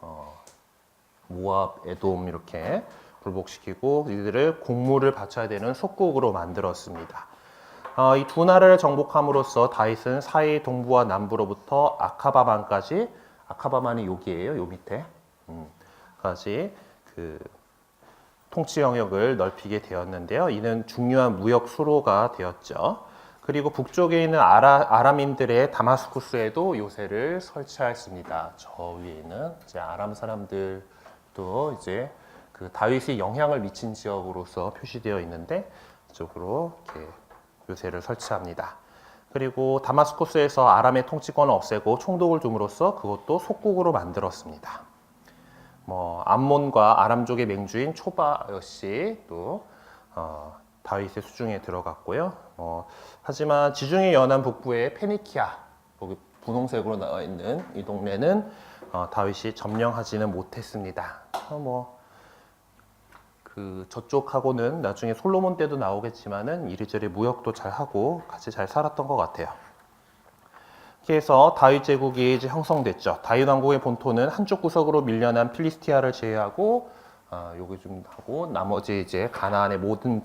모압, 에돔 이렇게 굴복시키고 이들을 공물을 바쳐야 되는 속국으로 만들었습니다. 이 두 나라를 정복함으로써 다윗은 사해 동부와 남부로부터 아카바만까지 아카바만이 여기예요, 요 밑에 까지 그 통치 영역을 넓히게 되었는데요. 이는 중요한 무역 수로가 되었죠. 그리고 북쪽에 있는 아람인들의 다마스쿠스에도 요새를 설치하였습니다. 저 위에는 이제 아람 사람들도 이제 그 다윗이 영향을 미친 지역으로서 표시되어 있는데 이쪽으로 이렇게 요새를 설치합니다. 그리고 다마스쿠스에서 아람의 통치권을 없애고 총독을 둠으로써 그것도 속국으로 만들었습니다. 암몬과 아람족의 맹주인 초바 역시 또 다윗의 수중에 들어갔고요. 하지만 지중해 연안 북부의 페니키아, 여기 분홍색으로 나와 있는 이 동네는 다윗이 점령하지는 못했습니다. 저쪽하고는 나중에 솔로몬 때도 나오겠지만은 이리저리 무역도 잘 하고 같이 잘 살았던 것 같아요. 그래서 다윗 제국이 이제 형성됐죠. 다윗 왕국의 본토는 한쪽 구석으로 밀려난 필리스티아를 제외하고 여기 좀 하고 나머지 이제 가나안의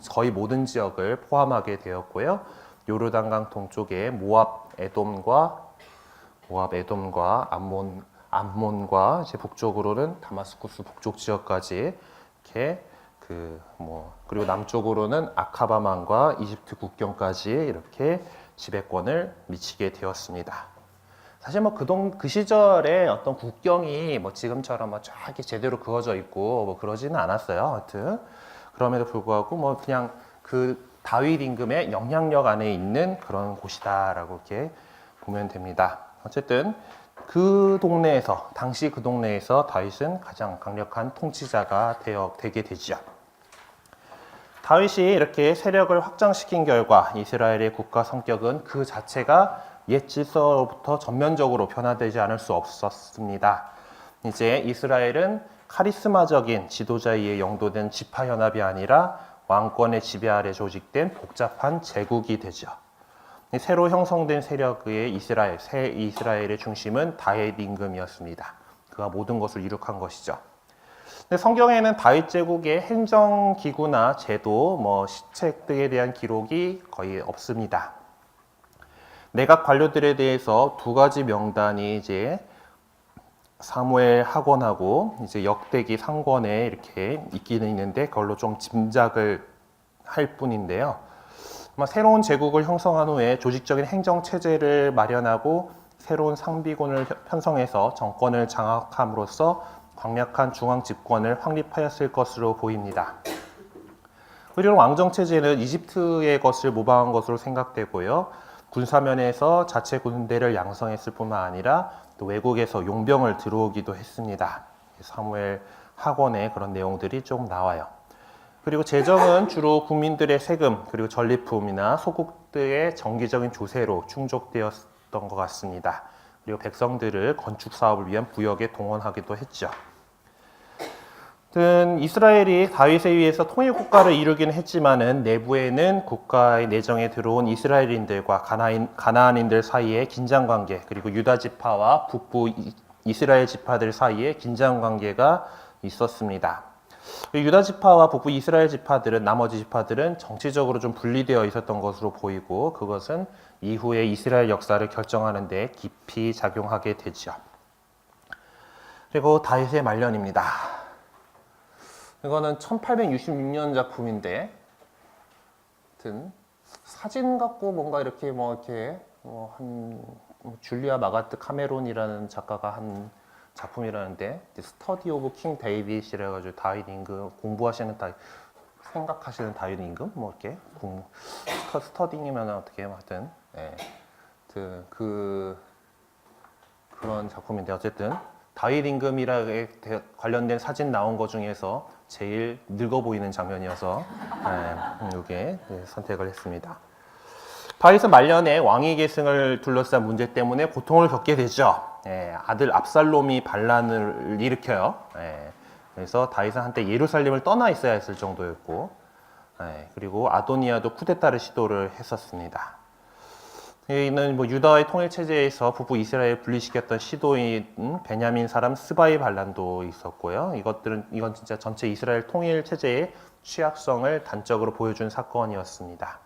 거의 모든 지역을 포함하게 되었고요. 요르단강 동쪽에 모압 에돔과 암몬과 이제 북쪽으로는 다마스쿠스 북쪽 지역까지 이렇게 그리고 남쪽으로는 아카바만과 이집트 국경까지 이렇게 지배권을 미치게 되었습니다. 사실 그 시절에 어떤 국경이 지금처럼 쫙 제대로 그어져 있고 그러지는 않았어요. 하여튼 그럼에도 불구하고 그냥 그 다윗 임금의 영향력 안에 있는 그런 곳이다라고 이렇게 보면 됩니다. 어쨌든 당시 그 동네에서 다윗은 가장 강력한 통치자가 되게 되죠. 다윗이 이렇게 세력을 확장시킨 결과 이스라엘의 국가 성격은 그 자체가 옛 질서로부터 전면적으로 변화되지 않을 수 없었습니다. 이제 이스라엘은 카리스마적인 지도자에 의해 영도된 지파연합이 아니라 왕권의 지배 아래 조직된 복잡한 제국이 되죠. 새로 형성된 세력의 새 이스라엘의 중심은 다윗 임금이었습니다. 그가 모든 것을 이룩한 것이죠. 근데 성경에는 다윗 제국의 행정 기구나 제도, 시책 등에 대한 기록이 거의 없습니다. 내각 관료들에 대해서 두 가지 명단이 이제 사무엘 학원하고 이제 역대기 상권에 이렇게 있기는 있는데 그걸로 좀 짐작을 할 뿐인데요. 새로운 제국을 형성한 후에 조직적인 행정 체제를 마련하고 새로운 상비군을 편성해서 정권을 장악함으로써 강력한 중앙 집권을 확립하였을 것으로 보입니다. 그리고 왕정 체제는 이집트의 것을 모방한 것으로 생각되고요. 군사면에서 자체 군대를 양성했을 뿐만 아니라 또 외국에서 용병을 들어오기도 했습니다. 사무엘 학원에 그런 내용들이 좀 나와요. 그리고 재정은 주로 국민들의 세금 그리고 전리품이나 소국들의 정기적인 조세로 충족되었던 것 같습니다. 그리고 백성들을 건축 사업을 위한 부역에 동원하기도 했죠. 이스라엘이 다윗에 의해서 통일 국가를 이루긴 했지만은 내부에는 국가의 내정에 들어온 이스라엘인들과 가나안인들 사이에 긴장 관계, 그리고 유다 지파와 북부 이스라엘 지파들 사이에 긴장 관계가 있었습니다. 유다 지파와 북부 이스라엘 지파들은 나머지 지파들은 정치적으로 좀 분리되어 있었던 것으로 보이고 그것은 이후에 이스라엘 역사를 결정하는 데 깊이 작용하게 되죠. 그리고 다윗의 말년입니다. 이거는 1866년 작품인데, 하여튼 사진 갖고 뭔가 이렇게 줄리아 마가트 카메론이라는 작가가 한 작품이라는데, 스터디 오브 킹 데이빗이라 해가지고 다윗 임금 공부하시는 생각하시는 다윗 임금 이렇게 스터디님은 어떻게 하든 그런 작품인데 어쨌든. 다윗 임금이라에 관련된 사진 나온 것 중에서 제일 늙어 보이는 장면이어서 이게 선택을 했습니다. 다윗은 말년에 왕위 계승을 둘러싼 문제 때문에 고통을 겪게 되죠. 아들 압살롬이 반란을 일으켜요. 그래서 다윗은 한때 예루살렘을 떠나 있어야 했을 정도였고, 그리고 아도니아도 쿠데타를 시도를 했었습니다. 이는 유다의 통일 체제에서 북부 이스라엘 분리시켰던 시도인 베냐민 사람 스바이 반란도 있었고요. 이건 진짜 전체 이스라엘 통일 체제의 취약성을 단적으로 보여준 사건이었습니다.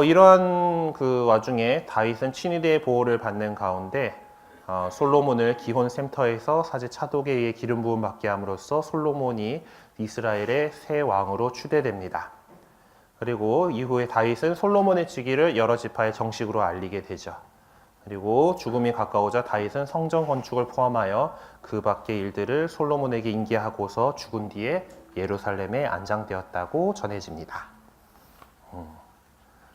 이러한 그 와중에 다윗은 친위대의 보호를 받는 가운데 솔로몬을 기혼 센터에서 사제 차독에 의해 기름 부음 받게 함으로써 솔로몬이 이스라엘의 새 왕으로 추대됩니다. 그리고 이후에 다윗은 솔로몬의 즉위를 여러 지파에 정식으로 알리게 되죠. 그리고 죽음이 가까우자 다윗은 성전 건축을 포함하여 그 밖의 일들을 솔로몬에게 인계하고서 죽은 뒤에 예루살렘에 안장되었다고 전해집니다.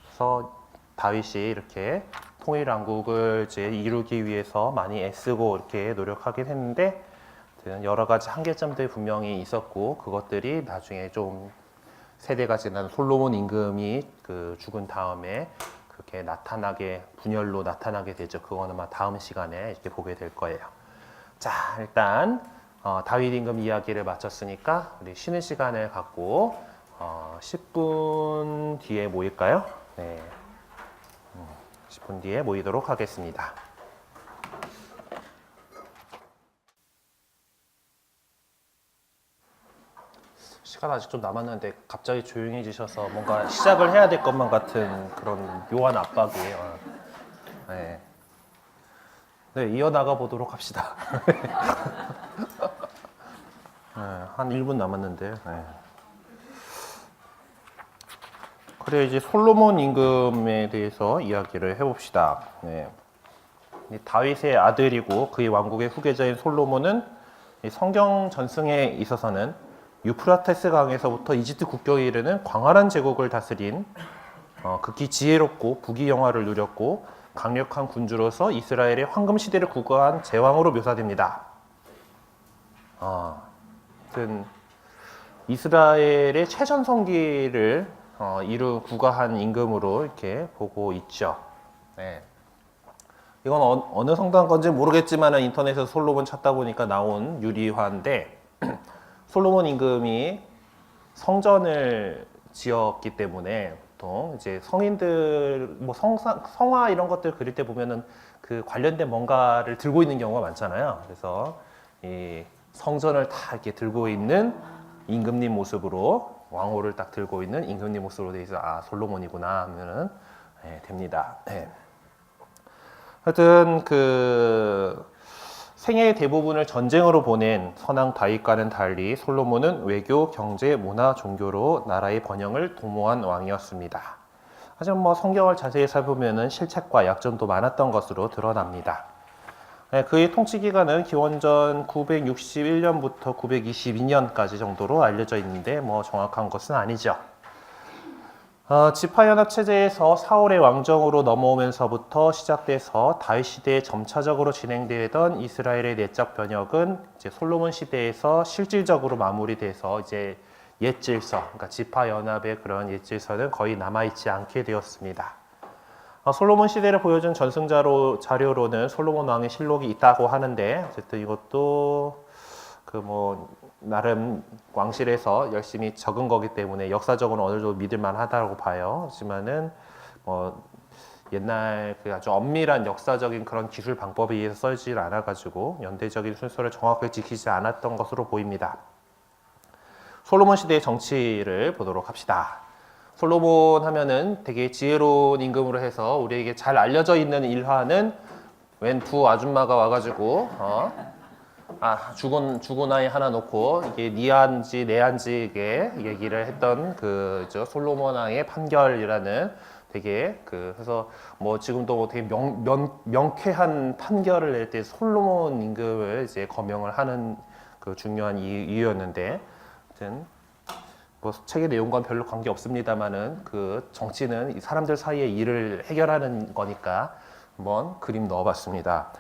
그래서 다윗이 이렇게 통일왕국을 이루기 위해서 많이 애쓰고 이렇게 노력하긴 했는데 여러 가지 한계점들이 분명히 있었고 그것들이 나중에 좀 세대가 지난 솔로몬 임금이 죽은 다음에 그렇게 분열로 나타나게 되죠. 그거는 다음 시간에 이렇게 보게 될 거예요. 자, 일단 다윗 임금 이야기를 마쳤으니까 우리 쉬는 시간을 갖고 10분 뒤에 모일까요? 네, 10분 뒤에 모이도록 하겠습니다. 시간 아직 좀 남았는데 갑자기 조용해지셔서 뭔가 시작을 해야 될 것만 같은 그런 묘한 압박이에요. 네. 네, 이어나가 보도록 합시다. 네, 한 1분 남았는데. 네. 그래 이제 솔로몬 임금에 대해서 이야기를 해봅시다. 네. 다윗의 아들이고 그의 왕국의 후계자인 솔로몬은 성경 전승에 있어서는 유프라테스 강에서부터 이집트 국경에 이르는 광활한 제국을 다스린 극히 지혜롭고 부귀영화를 누렸고 강력한 군주로서 이스라엘의 황금 시대를 구가한 제왕으로 묘사됩니다. 아무튼 이스라엘의 최전성기를 이룬 구가한 임금으로 이렇게 보고 있죠. 네. 이건 어느 성당 건지 모르겠지만 인터넷에서 솔로몬 찾다 보니까 나온 유리화인데 솔로몬 임금이 성전을 지었기 때문에 보통 이제 성인들 뭐 성화 이런 것들 그릴 때 보면은 그 관련된 뭔가를 들고 있는 경우가 많잖아요. 그래서 이 성전을 다 이렇게 들고 있는 임금님 모습으로 왕호를 딱 들고 있는 임금님 모습으로 돼 있어 솔로몬이구나 하면은 됩니다. 하여튼 그 생애의 대부분을 전쟁으로 보낸 선왕 다윗과는 달리 솔로몬은 외교, 경제, 문화, 종교로 나라의 번영을 도모한 왕이었습니다. 하지만 뭐 성경을 자세히 살펴보면 실책과 약점도 많았던 것으로 드러납니다. 그의 통치 기간은 기원전 961년부터 922년까지 정도로 알려져 있는데 뭐 정확한 것은 아니죠. 지파연합 체제에서 사울의 왕정으로 넘어오면서부터 시작돼서 다윗 시대에 점차적으로 진행되던 이스라엘의 내적 변혁은 이제 솔로몬 시대에서 실질적으로 마무리돼서 이제 옛 질서, 그러니까 지파연합의 그런 옛 질서는 거의 남아있지 않게 되었습니다. 솔로몬 시대를 보여준 자료로는 솔로몬 왕의 실록이 있다고 하는데 어쨌든 이것도 나름 왕실에서 열심히 적은 거기 때문에 역사적으로 어느 정도 믿을만 하다고 봐요. 하지만은 옛날 그 아주 엄밀한 역사적인 그런 기술 방법에 의해서 써지질 않아가지고 연대적인 순서를 정확하게 지키지 않았던 것으로 보입니다. 솔로몬 시대의 정치를 보도록 합시다. 솔로몬 하면은 되게 지혜로운 임금으로 해서 우리에게 잘 알려져 있는 일화는 웬 두 아줌마가 와가지고 죽은 아이 하나 놓고 이게 네 안지 내 안지 이게 얘기를 했던 그죠 솔로몬 왕의 판결이라는 되게 그래서 뭐 지금도 뭐 되게 명쾌한 판결을 낼 때 솔로몬 임금을 이제 거명을 하는 그 중요한 이유였는데, 아무튼 뭐 책의 내용과는 별로 관계 없습니다만은 그 정치는 이 사람들 사이의 일을 해결하는 거니까 한번 그림 넣어봤습니다.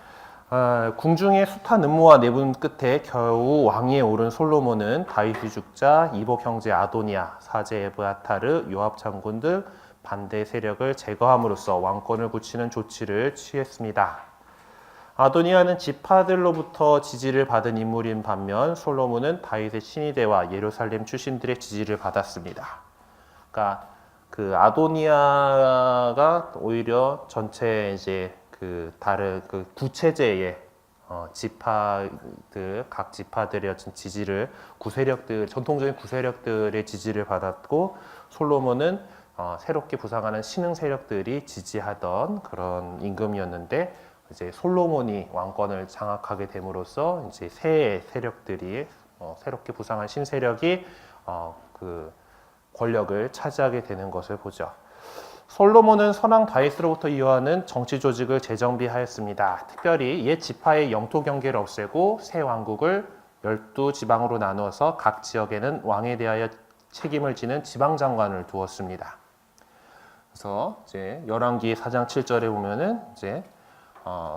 궁중의 숱한 음모와 내분 끝에 겨우 왕위에 오른 솔로몬은 다윗이 죽자 이복 형제 아도니아, 사제 에브아타르, 요압 장군 등 반대 세력을 제거함으로써 왕권을 굳히는 조치를 취했습니다. 아도니아는 지파들로부터 지지를 받은 인물인 반면 솔로몬은 다윗의 친위대와 예루살렘 출신들의 지지를 받았습니다. 그러니까 그 아도니아가 오히려 전체 이제 다른 구체제의 각 지파들의 어떤 지지를 전통적인 구세력들의 지지를 받았고, 솔로몬은 새롭게 부상하는 신흥 세력들이 지지하던 그런 임금이었는데, 이제 솔로몬이 왕권을 장악하게 됨으로써 이제 새 세력들이 새롭게 부상한 신세력이 그 권력을 차지하게 되는 것을 보죠. 솔로몬은 선왕 다윗으로부터 이어하는 정치 조직을 재정비하였습니다. 특별히 옛 지파의 영토 경계를 없애고 새 왕국을 12지방으로 나누어서 각 지역에는 왕에 대하여 책임을 지는 지방장관을 두었습니다. 그래서 이제 열왕기 4장 7절에 보면은 이제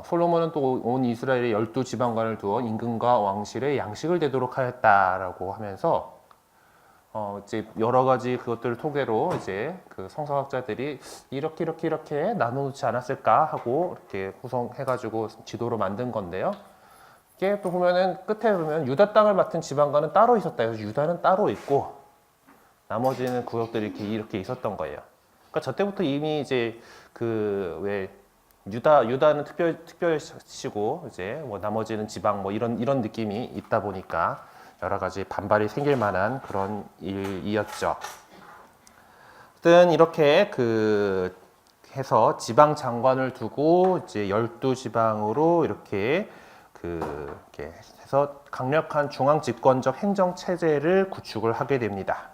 솔로몬은 또 온 이스라엘의 12지방관을 두어 임금과 왕실의 양식을 되도록 하였다라고 하면서 이제 여러 가지 그것들을 토대로 이제 그 성서학자들이 이렇게 나눠놓지 않았을까 하고 이렇게 구성해가지고 지도로 만든 건데요. 이게 또 보면은 끝에 보면 유다 땅을 맡은 지방관은 따로 있었다. 그래서 유다는 따로 있고 나머지는 구역들이 이렇게 있었던 거예요. 그러니까 저 때부터 이미 이제 유다는 특별시고 이제 뭐 나머지는 지방 뭐 이런 느낌이 있다 보니까 여러 가지 반발이 생길 만한 그런 일이었죠. 어쨌든 이렇게 해서 지방 장관을 두고 이제 12지방으로 이렇게 이렇게 해서 강력한 중앙 집권적 행정 체제를 구축을 하게 됩니다.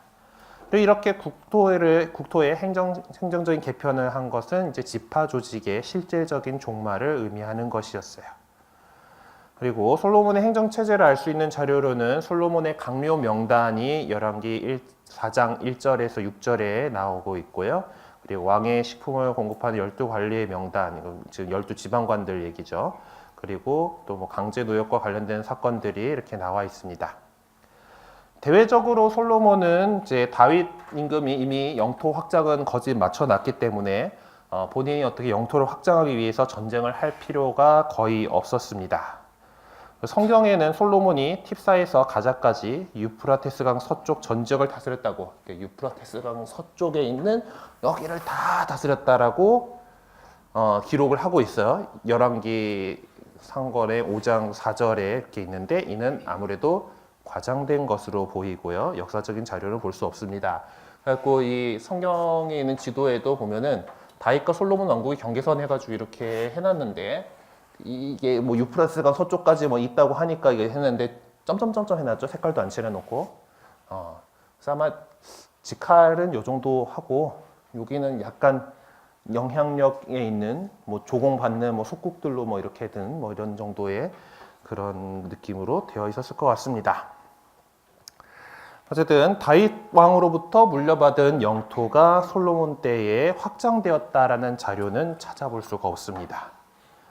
그리고 이렇게 국토의 행정적인 개편을 한 것은 이제 지파 조직의 실질적인 종말을 의미하는 것이었어요. 그리고 솔로몬의 행정 체제를 알 수 있는 자료로는 솔로몬의 강요 명단이 열왕기 4장 1절에서 6절에 나오고 있고요. 그리고 왕의 식품을 공급하는 12관리의 명단, 즉 12지방관들 얘기죠. 그리고 또 뭐 강제 노역과 관련된 사건들이 이렇게 나와 있습니다. 대외적으로 솔로몬은 이제 다윗 임금이 이미 영토 확장은 거짓 맞춰놨기 때문에 본인이 어떻게 영토를 확장하기 위해서 전쟁을 할 필요가 거의 없었습니다. 성경에는 솔로몬이 팁사에서 가자까지 유프라테스강 서쪽 전 지역을 다스렸다고, 유프라테스강 서쪽에 있는 여기를 다 다스렸다라고 기록을 하고 있어요. 열왕기 상권의 5장 4절에 이렇게 있는데 이는 아무래도 과장된 것으로 보이고요. 역사적인 자료를 볼 수 없습니다. 그래서 이 성경에 있는 지도에도 보면은 다윗과 솔로몬 왕국이 경계선 해가지고 이렇게 해놨는데 이게 뭐 유프라테스강 서쪽까지 뭐 있다고 하니까 이게 했는데 점점점점 해놨죠. 색깔도 안 칠해놓고. 그래서 아마 직할은 요 정도 하고 여기는 약간 영향력에 있는 뭐 조공받는 뭐 속국들로 뭐 이렇게 든 뭐 이런 정도의 그런 느낌으로 되어 있었을 것 같습니다. 어쨌든 다윗 왕으로부터 물려받은 영토가 솔로몬 때에 확장되었다라는 자료는 찾아볼 수가 없습니다.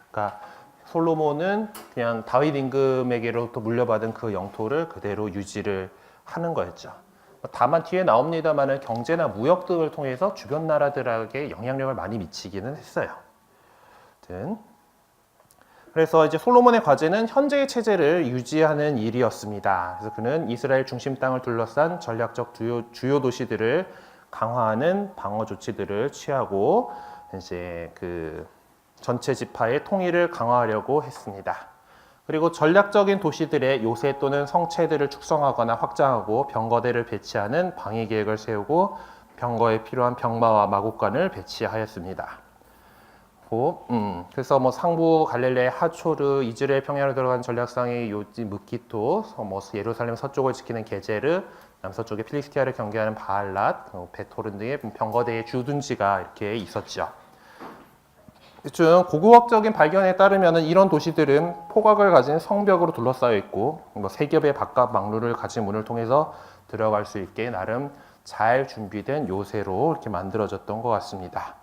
그러니까 솔로몬은 그냥 다윗 임금에게로부터 물려받은 그 영토를 그대로 유지를 하는 거였죠. 다만 뒤에 나옵니다만은 경제나 무역 등을 통해서 주변 나라들에게 영향력을 많이 미치기는 했어요. 그래서 이제 솔로몬의 과제는 현재의 체제를 유지하는 일이었습니다. 그래서 그는 이스라엘 중심 땅을 둘러싼 전략적 주요 도시들을 강화하는 방어 조치들을 취하고 이제 전체 지파의 통일을 강화하려고 했습니다. 그리고 전략적인 도시들의 요새 또는 성체들을 축성하거나 확장하고 병거대를 배치하는 방위 계획을 세우고 병거에 필요한 병마와 마곡간을 배치하였습니다. 그래서 뭐 상부 갈릴레 하초르 이즈라엘 평야로 들어간 전략상의 요지 무기토, 뭐 예루살렘 서쪽을 지키는 게제르, 남서쪽에 필리스티아를 경계하는 바알랏, 베토른 등의 병거대의 주둔지가 이렇게 있었죠. 즉 고고학적인 발견에 따르면 이런 도시들은 포각을 가진 성벽으로 둘러싸여 있고 뭐 세 겹의 바깥 막루를 가진 문을 통해서 들어갈 수 있게 나름 잘 준비된 요새로 이렇게 만들어졌던 것 같습니다.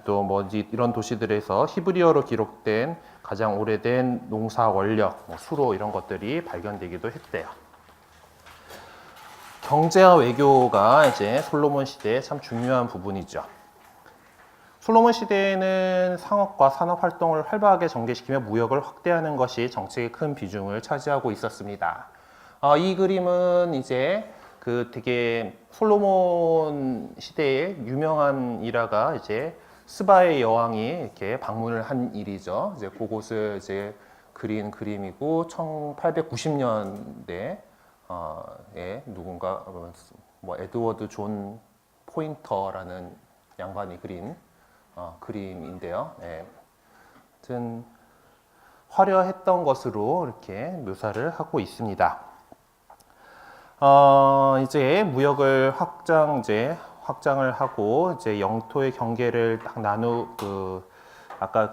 또 뭐 이런 도시들에서 히브리어로 기록된 가장 오래된 농사 원력, 뭐 수로 이런 것들이 발견되기도 했대요. 경제와 외교가 이제 솔로몬 시대의 참 중요한 부분이죠. 솔로몬 시대에는 상업과 산업 활동을 활발하게 전개시키며 무역을 확대하는 것이 정책의 큰 비중을 차지하고 있었습니다. 이 그림은 이제 되게 솔로몬 시대의 유명한 일화가 이제 스바의 여왕이 이렇게 방문을 한 일이죠. 이제 그곳을 이제 그린 그림이고 1890년대에 누군가 뭐 에드워드 존 포인터라는 양반이 그린 그림인데요. 아무튼 화려했던 것으로 이렇게 묘사를 하고 있습니다. 이제 무역을 확장을 하고 이제 영토의 경계를 딱 아까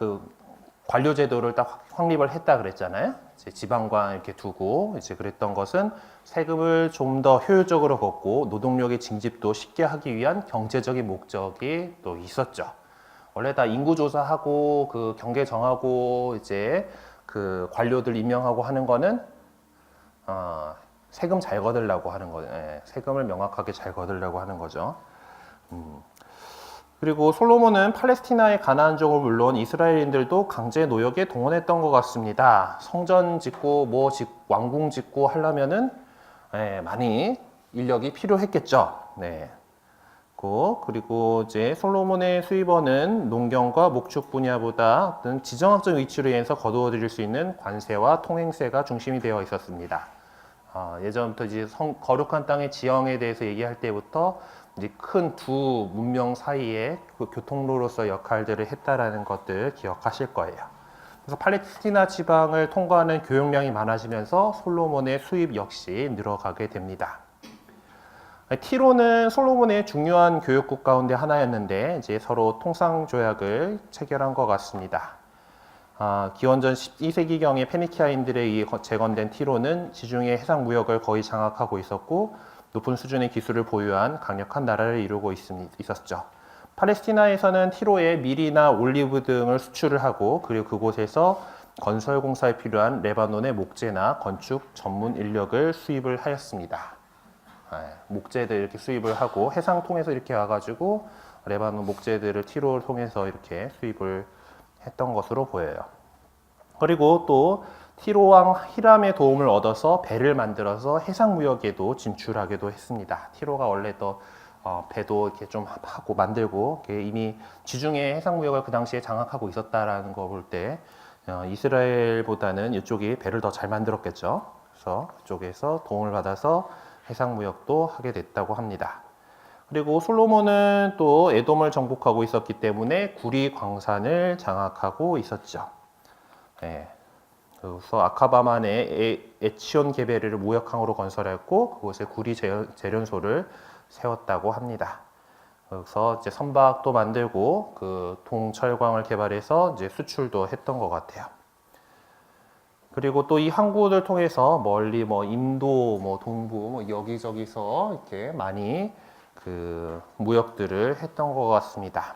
관료 제도를 딱 확립을 했다 그랬잖아요. 이제 지방관 이렇게 두고 이제 그랬던 것은 세금을 좀 더 효율적으로 걷고 노동력의 징집도 쉽게 하기 위한 경제적인 목적이 또 있었죠. 원래 다 인구 조사하고 경계 정하고 이제 관료들 임명하고 하는 거는 세금 잘 거들라고 하는 거예요. 세금을 명확하게 잘 거들라고 하는 거죠. 그리고 솔로몬은 팔레스티나의 가나안족을 물론 이스라엘인들도 강제 노역에 동원했던 것 같습니다. 성전 짓고 왕궁 짓고 하려면은 많이 인력이 필요했겠죠. 그리고 이제 솔로몬의 수입원은 농경과 목축 분야보다 어떤 지정학적 위치로 인해서 거두어들일 수 있는 관세와 통행세가 중심이 되어 있었습니다. 예전부터 이제 거룩한 땅의 지형에 대해서 얘기할 때부터 이제 큰 두 문명 사이에 그 교통로로서 역할들을 했다라는 것들 기억하실 거예요. 그래서 팔레스티나 지방을 통과하는 교역량이 많아지면서 솔로몬의 수입 역시 늘어가게 됩니다. 티로는 솔로몬의 중요한 교역국 가운데 하나였는데 이제 서로 통상 조약을 체결한 것 같습니다. 기원전 12세기경에 페니키아인들에 의해 재건된 티로는 지중해 해상 무역을 거의 장악하고 있었고 높은 수준의 기술을 보유한 강력한 나라를 이루고 있었죠. 팔레스티나에서는 티로에 밀이나 올리브 등을 수출을 하고 그리고 그곳에서 건설 공사에 필요한 레바논의 목재나 건축 전문 인력을 수입을 하였습니다. 목재들 이렇게 수입을 하고 해상 통해서 이렇게 와가지고 레바논 목재들을 티로를 통해서 이렇게 수입을 했던 것으로 보여요. 그리고 또 티로 왕 히람의 도움을 얻어서 배를 만들어서 해상 무역에도 진출하기도 했습니다. 티로가 원래 또 배도 이렇게 좀 하고 만들고 이미 지중해 해상 무역을 그 당시에 장악하고 있었다라는 거 볼 때 이스라엘보다는 이쪽이 배를 더 잘 만들었겠죠. 그래서 그쪽에서 도움을 받아서 해상 무역도 하게 됐다고 합니다. 그리고 솔로몬은 또 에돔을 정복하고 있었기 때문에 구리 광산을 장악하고 있었죠. 네. 그래서 아카바만에 에치온 게베르를 무역항으로 건설했고 그곳에 구리 재련소를 세웠다고 합니다. 그래서 이제 선박도 만들고 그 동철광을 개발해서 이제 수출도 했던 것 같아요. 그리고 또 이 항구를 통해서 멀리 뭐 인도, 뭐 동부, 뭐 여기저기서 이렇게 많이 그 무역들을 했던 것 같습니다.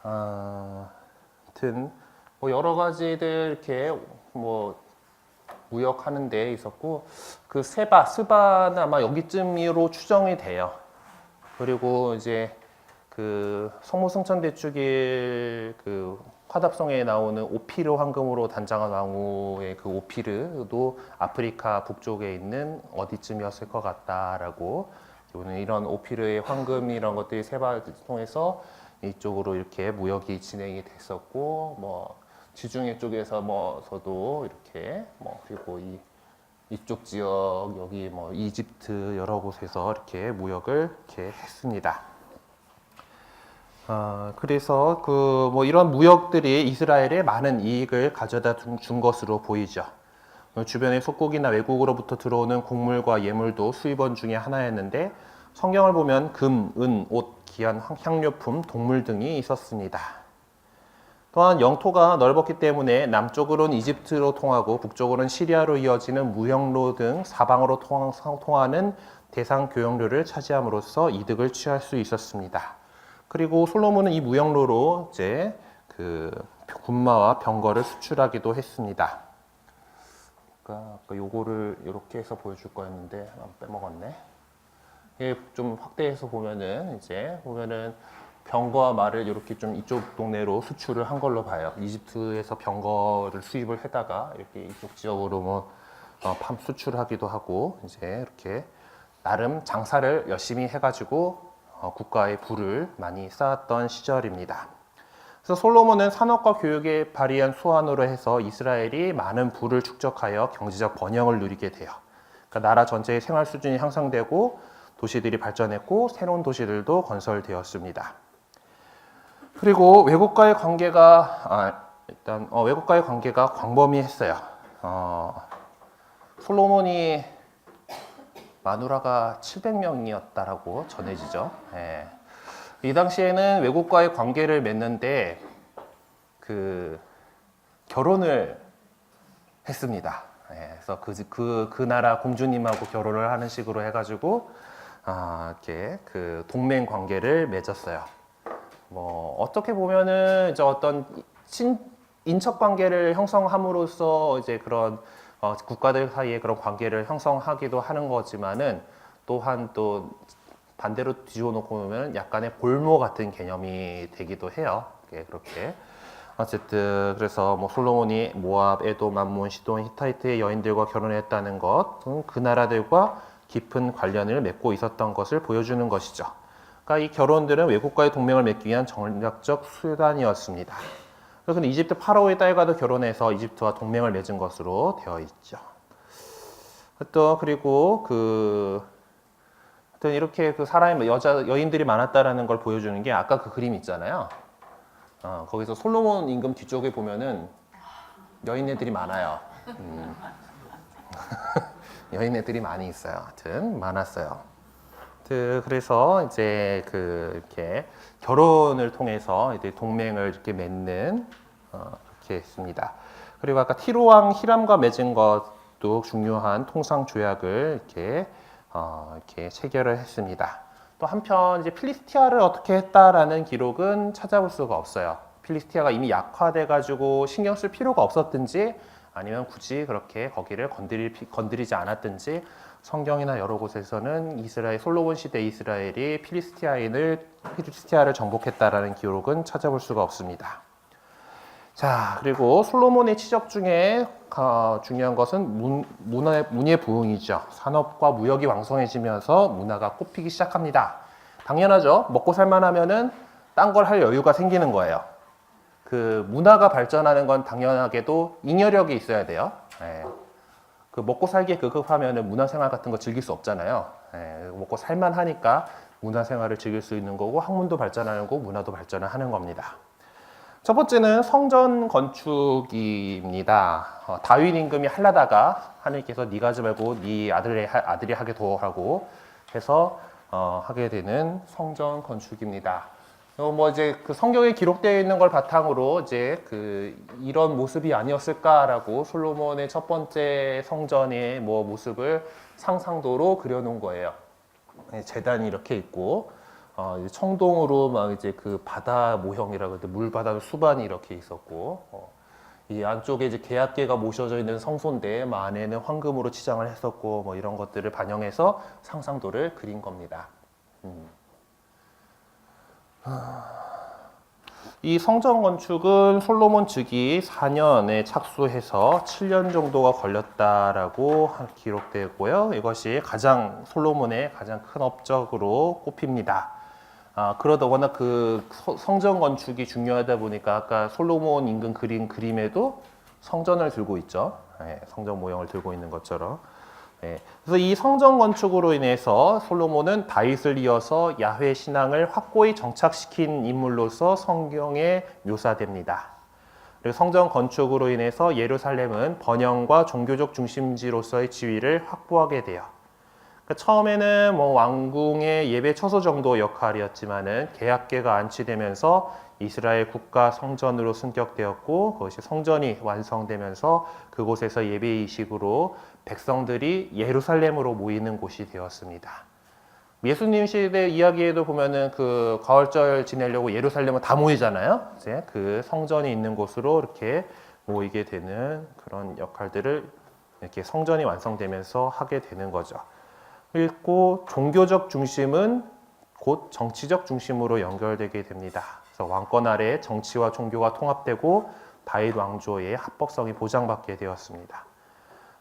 하여튼 뭐 여러 가지들 이렇게 뭐 무역하는 데 있었고 그 스바는 아마 여기쯤으로 추정이 돼요. 그리고 이제 그 성모승천대축일 그 화답성에 나오는 오피르 황금으로 단장한 왕후의 그 오피르도 아프리카 북쪽에 있는 어디쯤이었을 것 같다라고 이런 오피르의 황금 이런 것들이 세바를 통해서 이쪽으로 이렇게 무역이 진행이 됐었고 뭐 지중해 쪽에서 뭐서도 이렇게 뭐 그리고 이쪽 지역 여기 뭐 이집트 여러 곳에서 이렇게 무역을 이렇게 했습니다. 그래서 그 뭐 이런 무역들이 이스라엘에 많은 이익을 가져다 준 것으로 보이죠. 주변의 속국이나 외국으로부터 들어오는 곡물과 예물도 수입원 중에 하나였는데 성경을 보면 금, 은, 옷, 귀한 향료품, 동물 등이 있었습니다. 또한 영토가 넓었기 때문에 남쪽으로는 이집트로 통하고 북쪽으로는 시리아로 이어지는 무역로 등 사방으로 통하는 대상 교역로를 차지함으로써 이득을 취할 수 있었습니다. 그리고 솔로몬은 이 무역로로 이제 그 군마와 병거를 수출하기도 했습니다. 아까 요거를 이렇게 해서 보여줄 거였는데 빼먹었네. 이게 좀 확대해서 보면은 이제 병거와 말을 이렇게 좀 이쪽 동네로 수출을 한 걸로 봐요. 이집트에서 병거를 수입을 해다가 이렇게 이쪽 지역으로 뭐 수출하기도 하고 이제 이렇게 나름 장사를 열심히 해가지고 국가의 부를 많이 쌓았던 시절입니다. 그래서 솔로몬은 산업과 교육에 발휘한 수완으로 해서 이스라엘이 많은 부를 축적하여 경제적 번영을 누리게 돼요. 그러니까 나라 전체의 생활 수준이 향상되고 도시들이 발전했고 새로운 도시들도 건설되었습니다. 그리고 외국과의 관계가 외국과의 관계가 광범위했어요. 솔로몬이 마누라가 700명이었다라고 전해지죠. 예. 이 당시에는 외국과의 관계를 맺는데 그 결혼을 했습니다. 예. 그래서 그 나라 공주님하고 결혼을 하는 식으로 해가지고 이렇게 그 동맹 관계를 맺었어요. 뭐 어떻게 보면은 이제 어떤 인척 관계를 형성함으로써 이제 그런 국가들 사이에 그런 관계를 형성하기도 하는 거지만은 또한 또 반대로 뒤집어 놓고 보면 약간의 볼모 같은 개념이 되기도 해요. 그렇게 어쨌든 그래서 뭐 솔로몬이 모압, 에돔, 암몬, 시돈, 히타이트의 여인들과 결혼했다는 것은 그 나라들과 깊은 관련을 맺고 있었던 것을 보여주는 것이죠. 그러니까 이 결혼들은 외국과의 동맹을 맺기 위한 전략적 수단이었습니다. 그래서 이집트 파라오의 딸과도 결혼해서 이집트와 동맹을 맺은 것으로 되어 있죠. 또 그리고 하여튼 이렇게 그 사람이 여인들이 많았다라는 걸 보여주는 게 아까 그 그림 있잖아요. 거기서 솔로몬 임금 뒤쪽에 보면은 여인네들이 많아요. 여인네들이 많이 있어요. 하여튼 많았어요. 그래서 이제 이렇게 결혼을 통해서 이제 동맹을 이렇게 맺는 이렇게 했습니다. 그리고 아까 티로왕 히람과 맺은 것도 중요한 통상 조약을 이렇게 체결을 했습니다. 또 한편 이제 필리스티아를 어떻게 했다라는 기록은 찾아볼 수가 없어요. 필리스티아가 이미 약화돼 가지고 신경 쓸 필요가 없었든지 아니면 굳이 그렇게 거기를 건드리지 않았든지 성경이나 여러 곳에서는 솔로몬 시대 이스라엘이 필리스티아를 정복했다라는 기록은 찾아볼 수가 없습니다. 자, 그리고 솔로몬의 치적 중에 중요한 것은 문의 부흥이죠. 산업과 무역이 왕성해지면서 문화가 꽃피기 시작합니다. 당연하죠. 먹고 살만하면은 딴 걸 할 여유가 생기는 거예요. 그 문화가 발전하는 건 당연하게도 잉여력이 있어야 돼요. 예. 그 먹고 살기에 급급하면은 문화생활 같은 거 즐길 수 없잖아요. 예. 먹고 살만하니까 문화생활을 즐길 수 있는 거고 학문도 발전하는 거고 문화도 발전을 하는 겁니다. 첫 번째는 성전 건축입니다. 다윗 임금이 하려다가 하느님께서 네가 하지 말고 네 아들이 하게 도라고 해서 하게 되는 성전 건축입니다. 뭐 이제 그 성경에 기록되어 있는 걸 바탕으로 이제 이런 모습이 아니었을까라고 솔로몬의 첫 번째 성전의 뭐 모습을 상상도로 그려놓은 거예요. 제단이 이렇게 있고 청동으로 막 이제 그 바다 모형이라고 해도 물바다 수반이 이렇게 있었고 이 안쪽에 이제 계약계가 모셔져 있는 성소인데 안에는 황금으로 치장을 했었고 뭐 이런 것들을 반영해서 상상도를 그린 겁니다. 이 성전 건축은 솔로몬 즉위 4년에 착수해서 7년 정도가 걸렸다라고 기록되고요. 이것이 솔로몬의 가장 큰 업적으로 꼽힙니다. 그러더구나 그 성전 건축이 중요하다 보니까 아까 솔로몬 임금 그린 그림에도 성전을 들고 있죠. 성전 모형을 들고 있는 것처럼. 그래서 이 성전 건축으로 인해서 솔로몬은 다윗을 이어서 야훼 신앙을 확고히 정착시킨 인물로서 성경에 묘사됩니다. 그리고 성전 건축으로 인해서 예루살렘은 번영과 종교적 중심지로서의 지위를 확보하게 돼요. 그러니까 처음에는 뭐 왕궁의 예배 처소 정도 역할이었지만은 계약계가 안치되면서 이스라엘 국가 성전으로 승격되었고 그것이 성전이 완성되면서 그곳에서 예배의식으로 백성들이 예루살렘으로 모이는 곳이 되었습니다. 예수님 시대 이야기에도 보면은 그 가을절 지내려고 예루살렘은 다 모이잖아요. 이제 그 성전이 있는 곳으로 이렇게 모이게 되는 그런 역할들을 이렇게 성전이 완성되면서 하게 되는 거죠. 그리고 종교적 중심은 곧 정치적 중심으로 연결되게 됩니다. 그래서 왕권 아래 정치와 종교가 통합되고 다윗 왕조의 합법성이 보장받게 되었습니다.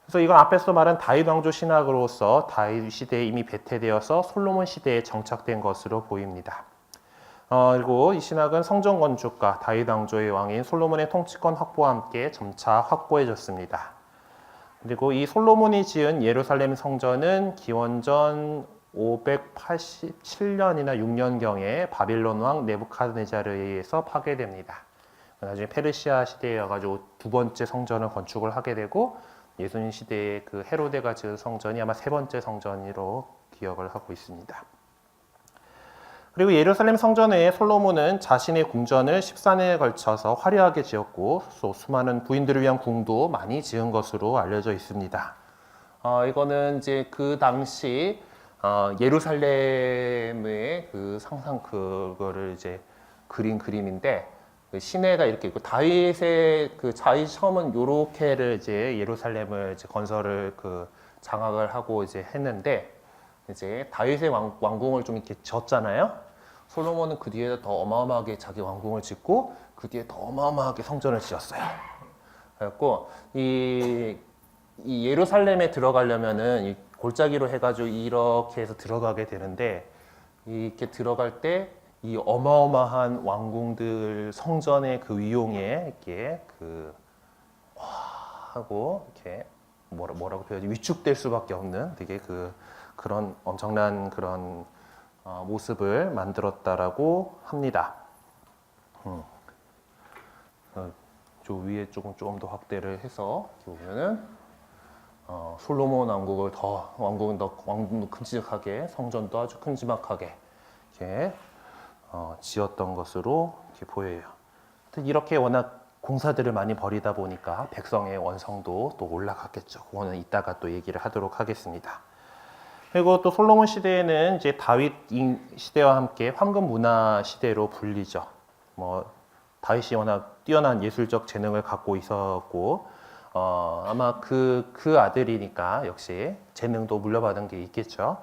그래서 이건 앞에서 말한 다윗 왕조 신학으로서 다윗 시대에 이미 배태되어서 솔로몬 시대에 정착된 것으로 보입니다. 그리고 이 신학은 성전 건축과 다윗 왕조의 왕인 솔로몬의 통치권 확보와 함께 점차 확고해졌습니다. 그리고 이 솔로몬이 지은 예루살렘 성전은 기원전 587년이나 6년경에 바빌론 왕 네부카드네자르에 의해서 파괴됩니다. 나중에 페르시아 시대여가지고 두 번째 성전을 건축을 하게 되고 예수님 시대에 그 헤로데가 지은 성전이 아마 세 번째 성전으로 기억을 하고 있습니다. 그리고 예루살렘 성전 외에 솔로몬은 자신의 궁전을 14년에 걸쳐서 화려하게 지었고 또 수많은 부인들을 위한 궁도 많이 지은 것으로 알려져 있습니다. 이거는 이제 그 당시 예루살렘의 그 상상 그거를 이제 그린 그림인데 그 시내가 이렇게 있고 다윗의 처음은 요렇게를 이제 예루살렘을 이제 건설을 장악을 하고 이제 했는데 이제 다윗의 왕궁을 좀 이렇게 지었잖아요. 솔로몬은 그 뒤에 더 어마어마하게 자기 왕궁을 짓고 그 뒤에 더 어마어마하게 성전을 지었어요. 그래갖고 이 예루살렘에 들어가려면은 이 골짜기로 해가지고 이렇게 해서 들어가게 되는데 이렇게 들어갈 때 이 어마어마한 왕궁들 성전의 그 위용에 이렇게 하고 이렇게 뭐라고 표현하지? 위축될 수밖에 없는 되게 그런 엄청난 그런 모습을 만들었다라고 합니다. 저 위에 조금 더 확대를 해서 보면은 솔로몬 왕국은 더 큼지막하게, 성전도 아주 큼지막하게 이렇게 지었던 것으로 이렇게 보여요. 이렇게 워낙 공사들을 많이 벌이다 보니까 백성의 원성도 또 올라갔겠죠. 그거는 이따가 또 얘기를 하도록 하겠습니다. 그리고 또 솔로몬 시대에는 이제 다윗 시대와 함께 황금 문화 시대로 불리죠. 다윗이 워낙 뛰어난 예술적 재능을 갖고 있었고, 아마 그 아들이니까 역시 재능도 물려받은 게 있겠죠.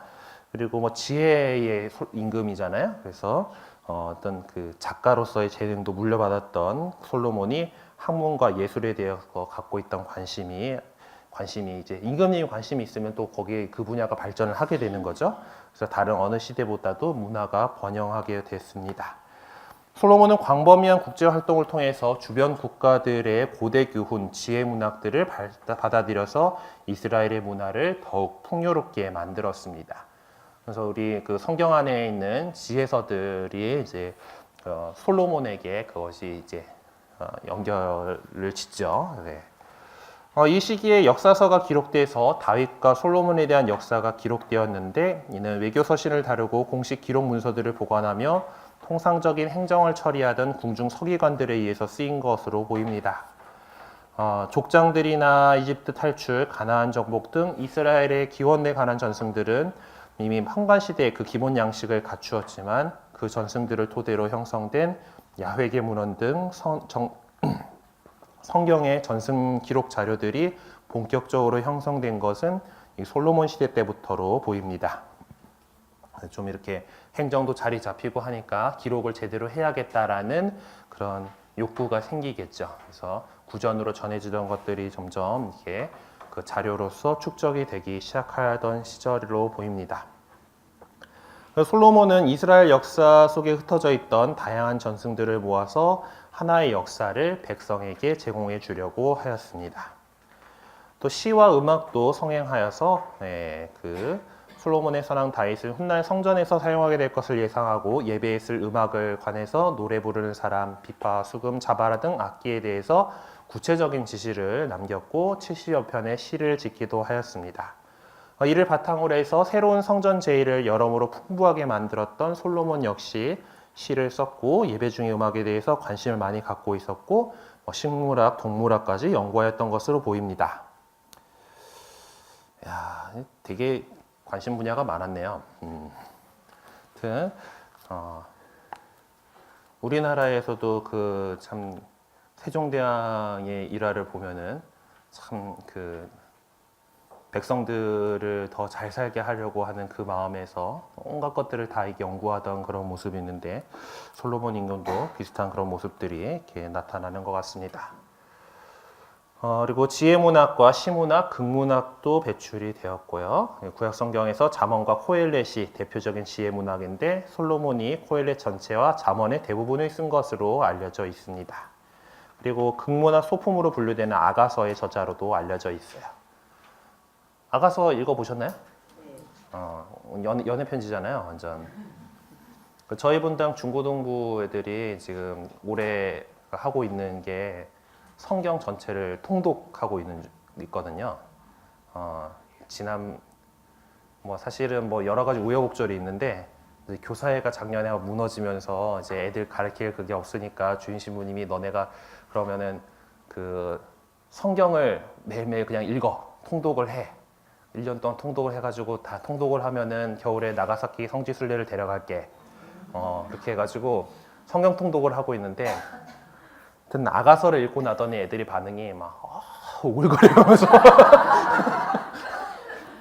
그리고 지혜의 임금이잖아요. 그래서 어떤 그 작가로서의 재능도 물려받았던 솔로몬이 학문과 예술에 대해서 갖고 있던 관심이 이제 임금님이 관심이 있으면 또 거기에 그 분야가 발전을 하게 되는 거죠. 그래서 다른 어느 시대보다도 문화가 번영하게 됐습니다. 솔로몬은 광범위한 국제 활동을 통해서 주변 국가들의 고대 교훈, 지혜 문학들을 받아들여서 이스라엘의 문화를 더욱 풍요롭게 만들었습니다. 그래서 우리 그 성경 안에 있는 지혜서들이 이제 솔로몬에게 그것이 이제 연결을 짓죠. 네. 이 시기에 역사서가 기록돼서 다윗과 솔로몬에 대한 역사가 기록되었는데, 이는 외교 서신을 다루고 공식 기록 문서들을 보관하며 통상적인 행정을 처리하던 궁중 서기관들에 의해서 쓰인 것으로 보입니다. 족장들이나 이집트 탈출, 가나안 정복 등 이스라엘의 기원에 관한 전승들은 이미 환관 시대의 그 기본 양식을 갖추었지만, 그 전승들을 토대로 형성된 야훼계 문헌 등 성경의 전승 기록 자료들이 본격적으로 형성된 것은 이 솔로몬 시대 때부터로 보입니다. 좀 이렇게 행정도 자리 잡히고 하니까 기록을 제대로 해야겠다라는 그런 욕구가 생기겠죠. 그래서 구전으로 전해지던 것들이 점점 이렇게 그 자료로서 축적이 되기 시작하던 시절로 보입니다. 솔로몬은 이스라엘 역사 속에 흩어져 있던 다양한 전승들을 모아서 하나의 역사를 백성에게 제공해 주려고 하였습니다. 또 시와 음악도 성행하여서 그 솔로몬의 선왕 다윗은 훗날 성전에서 사용하게 될 것을 예상하고 예배에 쓸 음악을 관해서 노래 부르는 사람, 비파, 수금, 자바라 등 악기에 대해서 구체적인 지시를 남겼고 70여 편의 시를 짓기도 하였습니다. 이를 바탕으로 해서 새로운 성전 제의를 여러모로 풍부하게 만들었던 솔로몬 역시 시를 썼고 예배 중의 음악에 대해서 관심을 많이 갖고 있었고 식물학, 동물학까지 연구하였던 것으로 보입니다. 야, 되게 관심 분야가 많았네요. 우리나라에서도 그 참 세종대왕의 일화를 보면은 참 그 백성들을 더 잘 살게 하려고 하는 그 마음에서 온갖 것들을 다 연구하던 그런 모습이 있는데, 솔로몬 임금도 비슷한 그런 모습들이 이렇게 나타나는 것 같습니다. 그리고 지혜문학과 시문학, 극문학도 배출이 되었고요. 구약 성경에서 잠언과 코엘렛이 대표적인 지혜문학인데, 솔로몬이 코엘렛 전체와 잠언의 대부분을 쓴 것으로 알려져 있습니다. 그리고 극문학 소품으로 분류되는 아가서의 저자로도 알려져 있어요. 아가서 읽어보셨나요? 네. 연애 편지잖아요, 완전. 저희 분당 중고등부 애들이 지금 올해 하고 있는 게 성경 전체를 통독하고 있거든요. 사실은 여러 가지 우여곡절이 있는데, 교사회가 작년에 무너지면서 이제 애들 가르칠 그게 없으니까 주인 신부님이 너네가 그러면은 그 성경을 매일매일 그냥 통독을 해. 1년 동안 통독을 해가지고 다 통독을 하면은 겨울에 나가사키 성지순례를 데려갈게. 이렇게 해가지고 성경 통독을 하고 있는데, 하여튼 아가서를 읽고 나더니 애들이 반응이 막 오글거리면서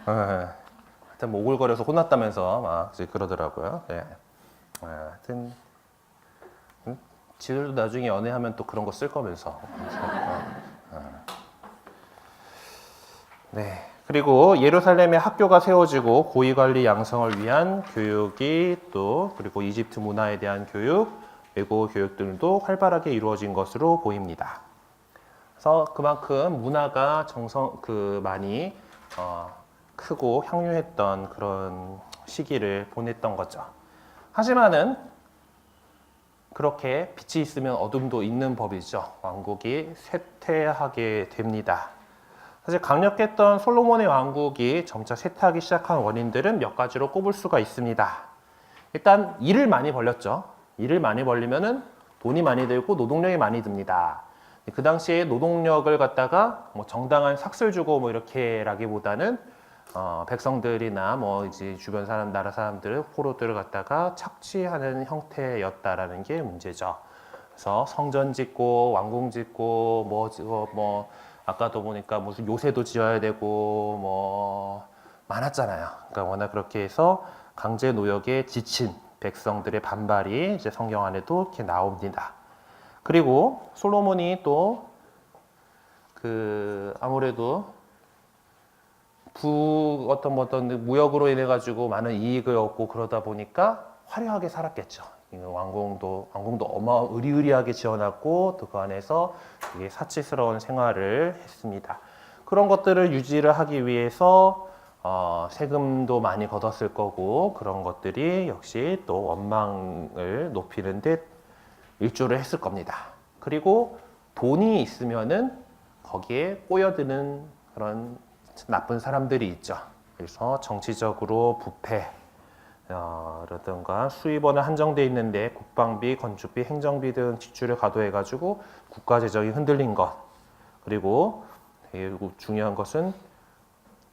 하여튼 오글거려서 혼났다면서 막 그러더라고요. 네. 하여튼 지들도 나중에 연애하면 또 그런 거 쓸 거면서. 네. 그리고 예루살렘에 학교가 세워지고 고위관리 양성을 위한 교육이 그리고 이집트 문화에 대한 교육, 외국어 교육 등도 활발하게 이루어진 것으로 보입니다. 그래서 그만큼 문화가 많이 크고 향유했던 그런 시기를 보냈던 거죠. 하지만은 그렇게 빛이 있으면 어둠도 있는 법이죠. 왕국이 쇠퇴하게 됩니다. 사실 강력했던 솔로몬의 왕국이 점차 쇠퇴하기 시작한 원인들은 몇 가지로 꼽을 수가 있습니다. 일단 일을 많이 벌렸죠. 일을 많이 벌리면은 돈이 많이 들고 노동력이 많이 듭니다. 그 당시에 노동력을 갖다가 뭐 정당한 삭슬 주고 뭐 이렇게라기보다는 백성들이나 뭐 이제 주변 나라 사람들, 포로들을 갖다가 착취하는 형태였다라는 게 문제죠. 그래서 성전 짓고 왕궁 짓고 뭐 아까도 보니까 무슨 요새도 지어야 되고 뭐 많았잖아요. 그러니까 워낙 그렇게 해서 강제 노역에 지친 백성들의 반발이 이제 성경 안에도 이렇게 나옵니다. 그리고 솔로몬이 또 아무래도 어떤 무역으로 인해 가지고 많은 이익을 얻고 그러다 보니까 화려하게 살았겠죠. 왕궁도 의리의리하게 지어놨고 또 그 안에서 되게 사치스러운 생활을 했습니다. 그런 것들을 유지를 하기 위해서 세금도 많이 걷었을 거고 그런 것들이 역시 또 원망을 높이는 데 일조를 했을 겁니다. 그리고 돈이 있으면은 거기에 꼬여드는 그런 나쁜 사람들이 있죠. 그래서 정치적으로 부패, 라든가 수입원은 한정돼 있는데 국방비, 건축비, 행정비 등 지출을 과도해가지고 국가 재정이 흔들린 것. 그리고 되게 중요한 것은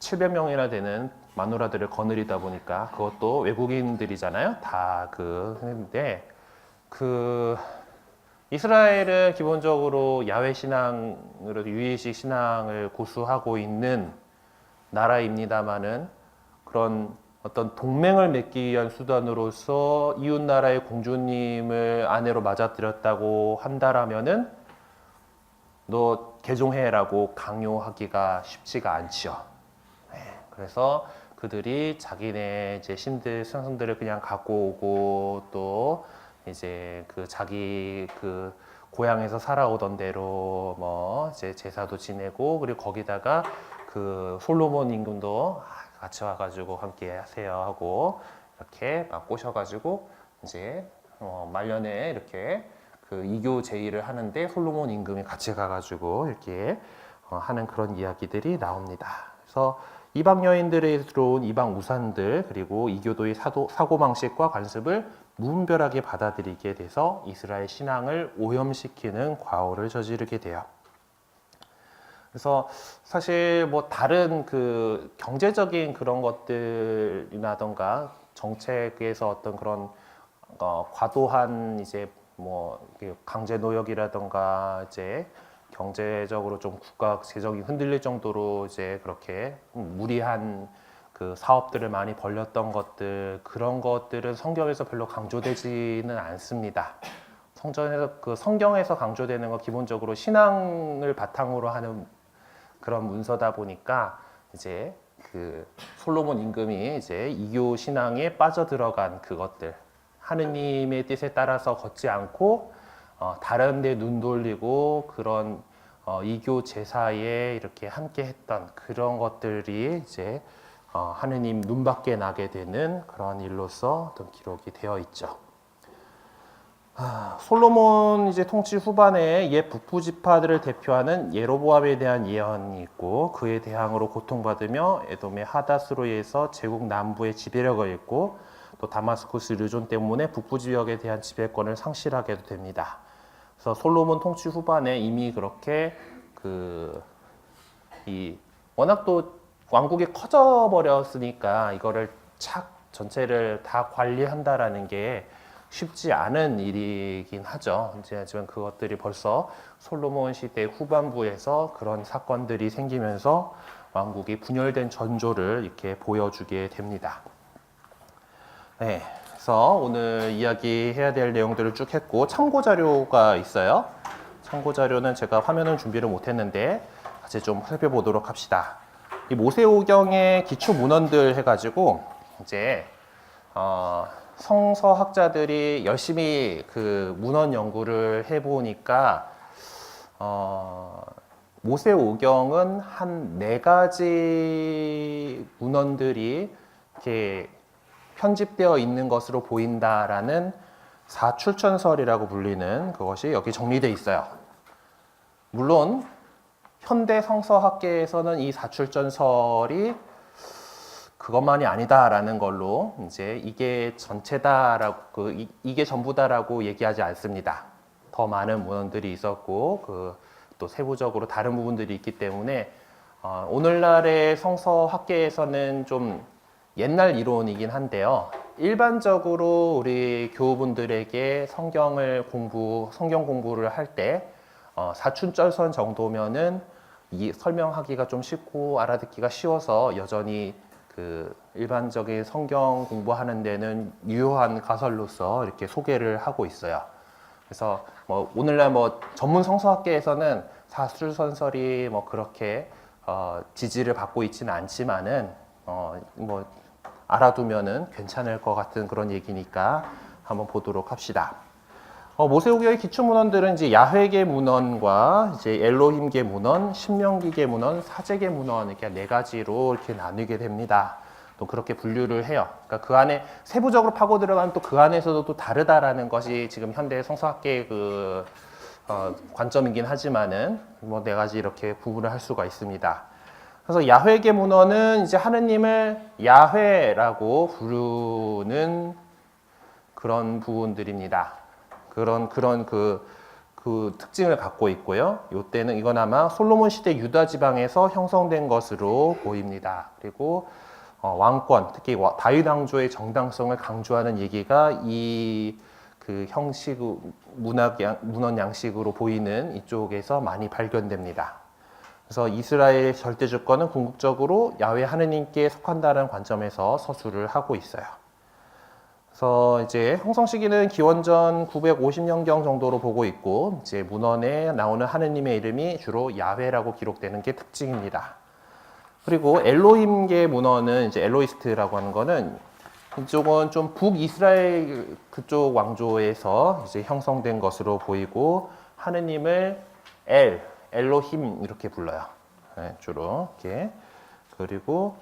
700명이나 되는 마누라들을 거느리다 보니까 그것도 외국인들이잖아요. 했는데 이스라엘은 기본적으로 야훼 신앙으로 유의식 신앙을 고수하고 있는 나라입니다만은 그런 어떤 동맹을 맺기 위한 수단으로서 이웃 나라의 공주님을 아내로 맞아들였다고 한다라면은 너 개종해라고 강요하기가 쉽지가 않지요. 네, 그래서 그들이 자기네 이제 선생들을 그냥 갖고 오고 또 이제 자기 고향에서 살아오던 대로 뭐 이제 제사도 지내고 그리고 거기다가 솔로몬 임금도 같이 와가지고 함께 하세요 하고 이렇게 막 꼬셔가지고 이제 말년에 이렇게 이교 제의를 하는데 솔로몬 임금이 같이 가가지고 이렇게 하는 그런 이야기들이 나옵니다. 그래서 이방 여인들이 들어온 이방 우상들 그리고 이교도의 사고방식과 관습을 무분별하게 받아들이게 돼서 이스라엘 신앙을 오염시키는 과오를 저지르게 돼요. 그래서 사실 뭐 다른 경제적인 그런 것들이라던가 정책에서 어떤 그런 과도한 이제 뭐 강제 노역이라던가 이제 경제적으로 좀 국가 재정이 흔들릴 정도로 이제 그렇게 무리한 사업들을 많이 벌렸던 그런 것들은 성경에서 별로 강조되지는 않습니다. 성경에서 강조되는 건 기본적으로 신앙을 바탕으로 하는 그런 문서다 보니까 이제 솔로몬 임금이 이제 이교 신앙에 빠져들어간 그것들 하느님의 뜻에 따라서 걷지 않고 다른 데 눈 돌리고 그런 이교 제사에 이렇게 함께 했던 그런 것들이 이제 하느님 눈밖에 나게 되는 그런 일로서 어떤 기록이 되어 있죠. 솔로몬 이제 통치 후반에 옛 북부 지파들을 대표하는 예로보암에 대한 예언이 있고 그에 대항으로 고통받으며 에돔의 하닷으로 인해서 제국 남부의 지배력을 잃고 또 다마스쿠스 르존 때문에 북부 지역에 대한 지배권을 상실하게 됩니다. 그래서 솔로몬 통치 후반에 이미 그렇게 워낙 또 왕국이 커져 버렸으니까 이거를 전체를 다 관리한다라는 게 쉽지 않은 일이긴 하죠. 하지만 그것들이 벌써 솔로몬 시대 후반부에서 그런 사건들이 생기면서 왕국이 분열된 전조를 이렇게 보여주게 됩니다. 네, 그래서 오늘 이야기해야 될 내용들을 쭉 했고 참고 자료가 있어요. 참고 자료는 제가 화면을 준비를 못했는데 같이 좀 살펴보도록 합시다. 이 모세오경의 기초 문헌들 해가지고 이제 성서학자들이 열심히 문헌 연구를 해보니까 모세오경은 한 4가지 문헌들이 이렇게 편집되어 있는 것으로 보인다라는 사출천설이라고 불리는 그것이 여기 정리되어 있어요. 물론 현대 성서학계에서는 이 사출천설이 그것만이 아니다라는 걸로 이제 이게 전체다라고 이게 전부다라고 얘기하지 않습니다. 더 많은 문헌들이 있었고 또 세부적으로 다른 부분들이 있기 때문에 오늘날의 성서학계에서는 좀 옛날 이론이긴 한데요. 일반적으로 우리 교우분들에게 성경 공부를 할 때 사춘절선 정도면은 설명하기가 좀 쉽고 알아듣기가 쉬워서 여전히 그 일반적인 성경 공부하는 데는 유효한 가설로서 이렇게 소개를 하고 있어요. 그래서 오늘날 전문 성서학계에서는 사출선설이 그렇게 지지를 받고 있지는 않지만은 알아두면은 괜찮을 것 같은 그런 얘기니까 한번 보도록 합시다. 모세오경의 기초 문헌들은 이제 야훼계 문헌과 이제 엘로힘계 문헌, 신명기계 문헌, 사제계 문헌 이렇게 4가지로 이렇게 나누게 됩니다. 또 그렇게 분류를 해요. 그러니까 그 안에 세부적으로 파고 들어가면 또 그 안에서도 또 다르다라는 것이 지금 현대 성서학계의 관점이긴 하지만은 4가지 이렇게 구분을 할 수가 있습니다. 그래서 야훼계 문헌은 이제 하느님을 야훼라고 부르는 그런 부분들입니다. 그런 특징을 갖고 있고요. 이때는 이건 아마 솔로몬 시대 유다 지방에서 형성된 것으로 보입니다. 그리고 왕권, 특히 다윗 왕조의 정당성을 강조하는 얘기가 이 형식 문헌 양식으로 보이는 이쪽에서 많이 발견됩니다. 그래서 이스라엘의 절대 주권은 궁극적으로 야훼 하느님께 속한다는 관점에서 서술을 하고 있어요. 그래서 이제 형성 시기는 기원전 950년경 정도로 보고 있고, 이제 문헌에 나오는 하느님의 이름이 주로 야훼라고 기록되는 게 특징입니다. 그리고 엘로힘계 문헌은 이제 엘로이스트라고 하는 거는 이쪽은 좀 북이스라엘 그쪽 왕조에서 이제 형성된 것으로 보이고, 하느님을 엘로힘 이렇게 불러요. 네, 주로 이렇게. 그리고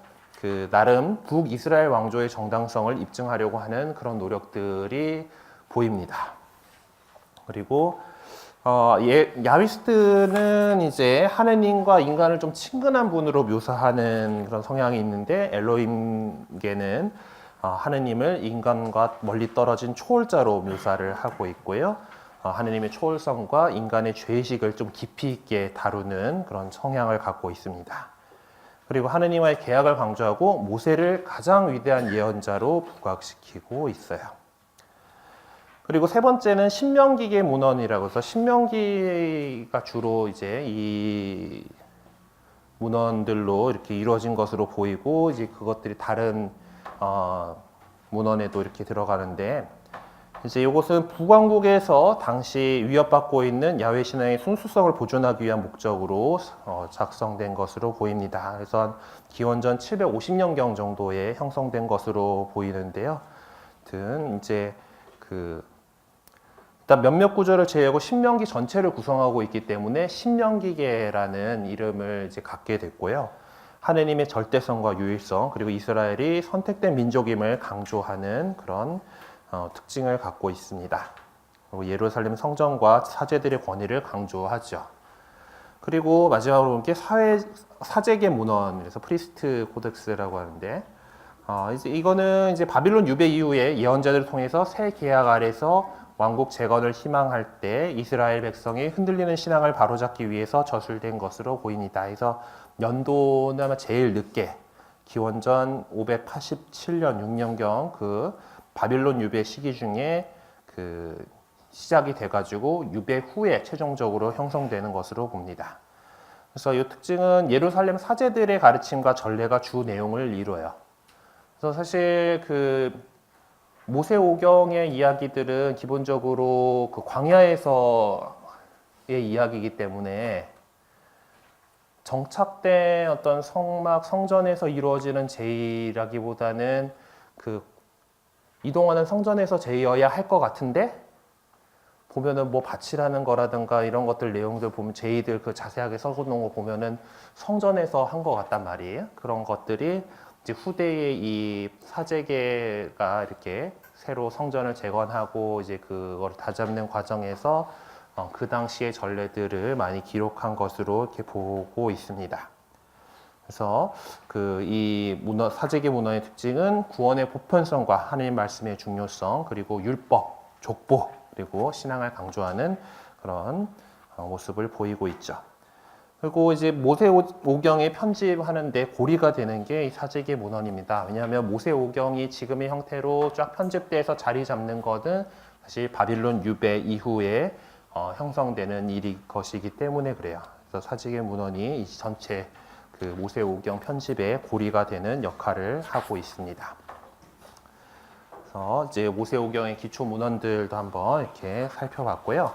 나름 북이스라엘 왕조의 정당성을 입증하려고 하는 그런 노력들이 보입니다. 그리고 야훼스트는 이제 하느님과 인간을 좀 친근한 분으로 묘사하는 그런 성향이 있는데, 엘로힘계는 하느님을 인간과 멀리 떨어진 초월자로 묘사를 하고 있고요. 하느님의 초월성과 인간의 죄의식을 좀 깊이 있게 다루는 그런 성향을 갖고 있습니다. 그리고 하느님과의 계약을 강조하고 모세를 가장 위대한 예언자로 부각시키고 있어요. 그리고 세 번째는 신명기계 문헌이라고 해서, 신명기가 주로 이제 이 문헌들로 이렇게 이루어진 것으로 보이고, 이제 그것들이 다른 문헌에도 이렇게 들어가는데, 이제 이것은 북왕국에서 당시 위협받고 있는 야훼 신앙의 순수성을 보존하기 위한 목적으로 작성된 것으로 보입니다. 그래서 기원전 750년경 정도에 형성된 것으로 보이는데요. 이제 일단 몇몇 구절을 제외하고 신명기 전체를 구성하고 있기 때문에 신명기계라는 이름을 이제 갖게 됐고요. 하느님의 절대성과 유일성, 그리고 이스라엘이 선택된 민족임을 강조하는 그런 특징을 갖고 있습니다. 그리고 예루살렘 성전과 사제들의 권위를 강조하죠. 그리고 마지막으로 이렇게 사제계 문헌, 그래서 프리스트 코덱스라고 하는데, 이거는 이제 바빌론 유배 이후에 예언자들을 통해서 새 계약 아래서 왕국 재건을 희망할 때 이스라엘 백성이 흔들리는 신앙을 바로잡기 위해서 저술된 것으로 보입니다. 그래서 연도는 아마 제일 늦게 기원전 587년 6년경 바빌론 유배 시기 중에 시작이 돼가지고 유배 후에 최종적으로 형성되는 것으로 봅니다. 그래서 이 특징은 예루살렘 사제들의 가르침과 전례가 주 내용을 이루어요. 그래서 사실 모세오경의 이야기들은 기본적으로 광야에서의 이야기이기 때문에 정착된 어떤 성전에서 이루어지는 제의라기보다는 이동하는 성전에서 제의여야 할 것 같은데, 보면은 뭐 바치라는 거라든가 이런 것들 내용들 보면 제이들 그 자세하게 써놓은 거 보면은 성전에서 한 것 같단 말이에요. 그런 것들이 이제 후대에 이 사제계가 이렇게 새로 성전을 재건하고 이제 그걸 다잡는 과정에서 그 당시의 전례들을 많이 기록한 것으로 이렇게 보고 있습니다. 그래서 그 이 문헌 사제계 문헌의 특징은 구원의 보편성과 하나님 말씀의 중요성, 그리고 율법, 족보, 그리고 신앙을 강조하는 그런 모습을 보이고 있죠. 그리고 이제 모세오경이 편집하는데 고리가 되는 게 이 사제계 문헌입니다. 왜냐하면 모세오경이 지금의 형태로 쫙 편집돼서 자리 잡는 것은 사실 바빌론 유배 이후에 형성되는 것이기 때문에 그래요. 그래서 사제계 문헌이 이 전체 그 모세오경 편집의 고리가 되는 역할을 하고 있습니다. 그래서 이제 모세오경의 기초 문헌들도 한번 이렇게 살펴봤고요.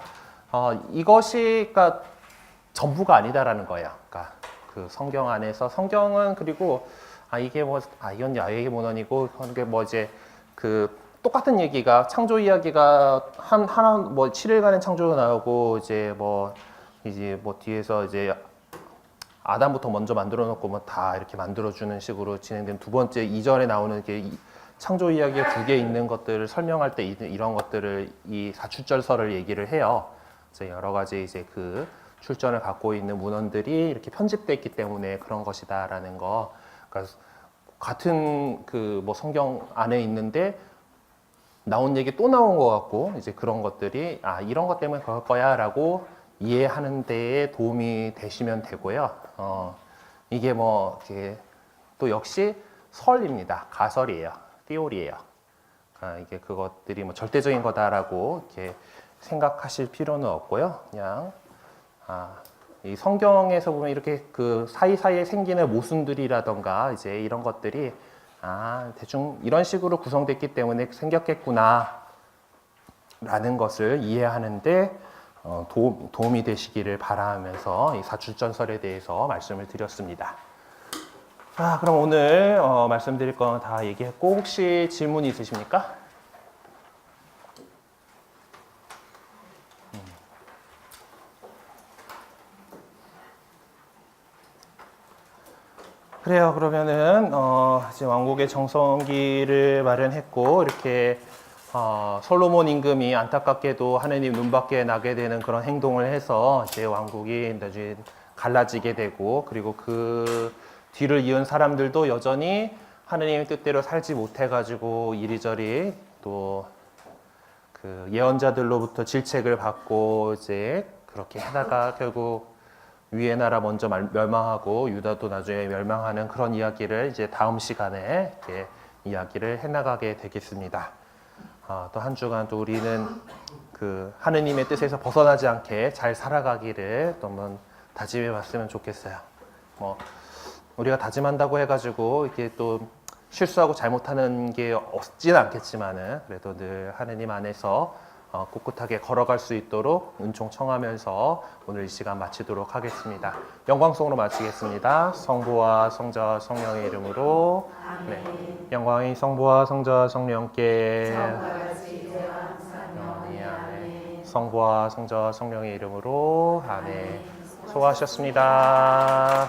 이것이 그러니까 전부가 아니다라는 거예요. 그러니까 그 성경 안에서 성경은 그리고 이건 야외의 문헌이고 이게 뭐 이제 그 똑같은 얘기가 창조 이야기가 하나 뭐 7일간의 창조가 나오고 이제 뭐 뒤에서 이제 아담부터 먼저 만들어 놓고 뭐 다 이렇게 만들어 주는 식으로 진행된 두 번째 이전에 나오는 게 창조 이야기가 두 개 있는 것들을 설명할 때 이런 것들을 이 사출절서를 얘기를 해요. 그래서 여러 가지 이제 그 출전을 갖고 있는 문헌들이 이렇게 편집돼 있기 때문에 그런 것이다라는 거. 그러니까 같은 그 뭐 성경 안에 있는데 나온 얘기 또 나온 것 같고 이제 그런 것들이 이런 것 때문에 그럴 거야라고 이해하는 데에 도움이 되시면 되고요. 이게 뭐 이게 또 역시 설입니다. 가설이에요. 띠오리예요. 이게 그것들이 뭐 절대적인 거다라고 이렇게 생각하실 필요는 없고요. 그냥 이 성경에서 보면 이렇게 그 사이사이에 생기는 모순들이라던가 이제 이런 것들이 대충 이런 식으로 구성됐기 때문에 생겼겠구나 라는 것을 이해하는데 도움이 되시기를 바라면서 이 사출전설에 대해서 말씀을 드렸습니다. 그럼 오늘 말씀드릴 건 다 얘기했고 혹시 질문이 있으십니까? 그래요. 그러면은 이제 왕국의 정성기를 마련했고 이렇게 솔로몬 임금이 안타깝게도 하느님 눈밖에 나게 되는 그런 행동을 해서 이제 왕국이 나중에 갈라지게 되고 그리고 그 뒤를 이은 사람들도 여전히 하느님의 뜻대로 살지 못해가지고 이리저리 또 그 예언자들로부터 질책을 받고 이제 그렇게 하다가 결국 위의 나라 먼저 멸망하고 유다도 나중에 멸망하는 그런 이야기를 이제 다음 시간에 이렇게 이야기를 해나가게 되겠습니다. 또 한 주간 또 우리는 그 하느님의 뜻에서 벗어나지 않게 잘 살아가기를 한번 다짐해 봤으면 좋겠어요. 뭐 우리가 다짐한다고 해가지고 이렇게 또 실수하고 잘못하는 게 없진 않겠지만은 그래도 늘 하느님 안에서 꿋꿋하게 걸어갈 수 있도록 은총 청하면서 오늘 이 시간 마치도록 하겠습니다. 영광송으로 마치겠습니다. 성부와 성자와 성령의 이름으로 네. 영광이 성부와 성자와 성령께 성부와 성자와 성령의 이름으로 아멘. 수고하셨습니다.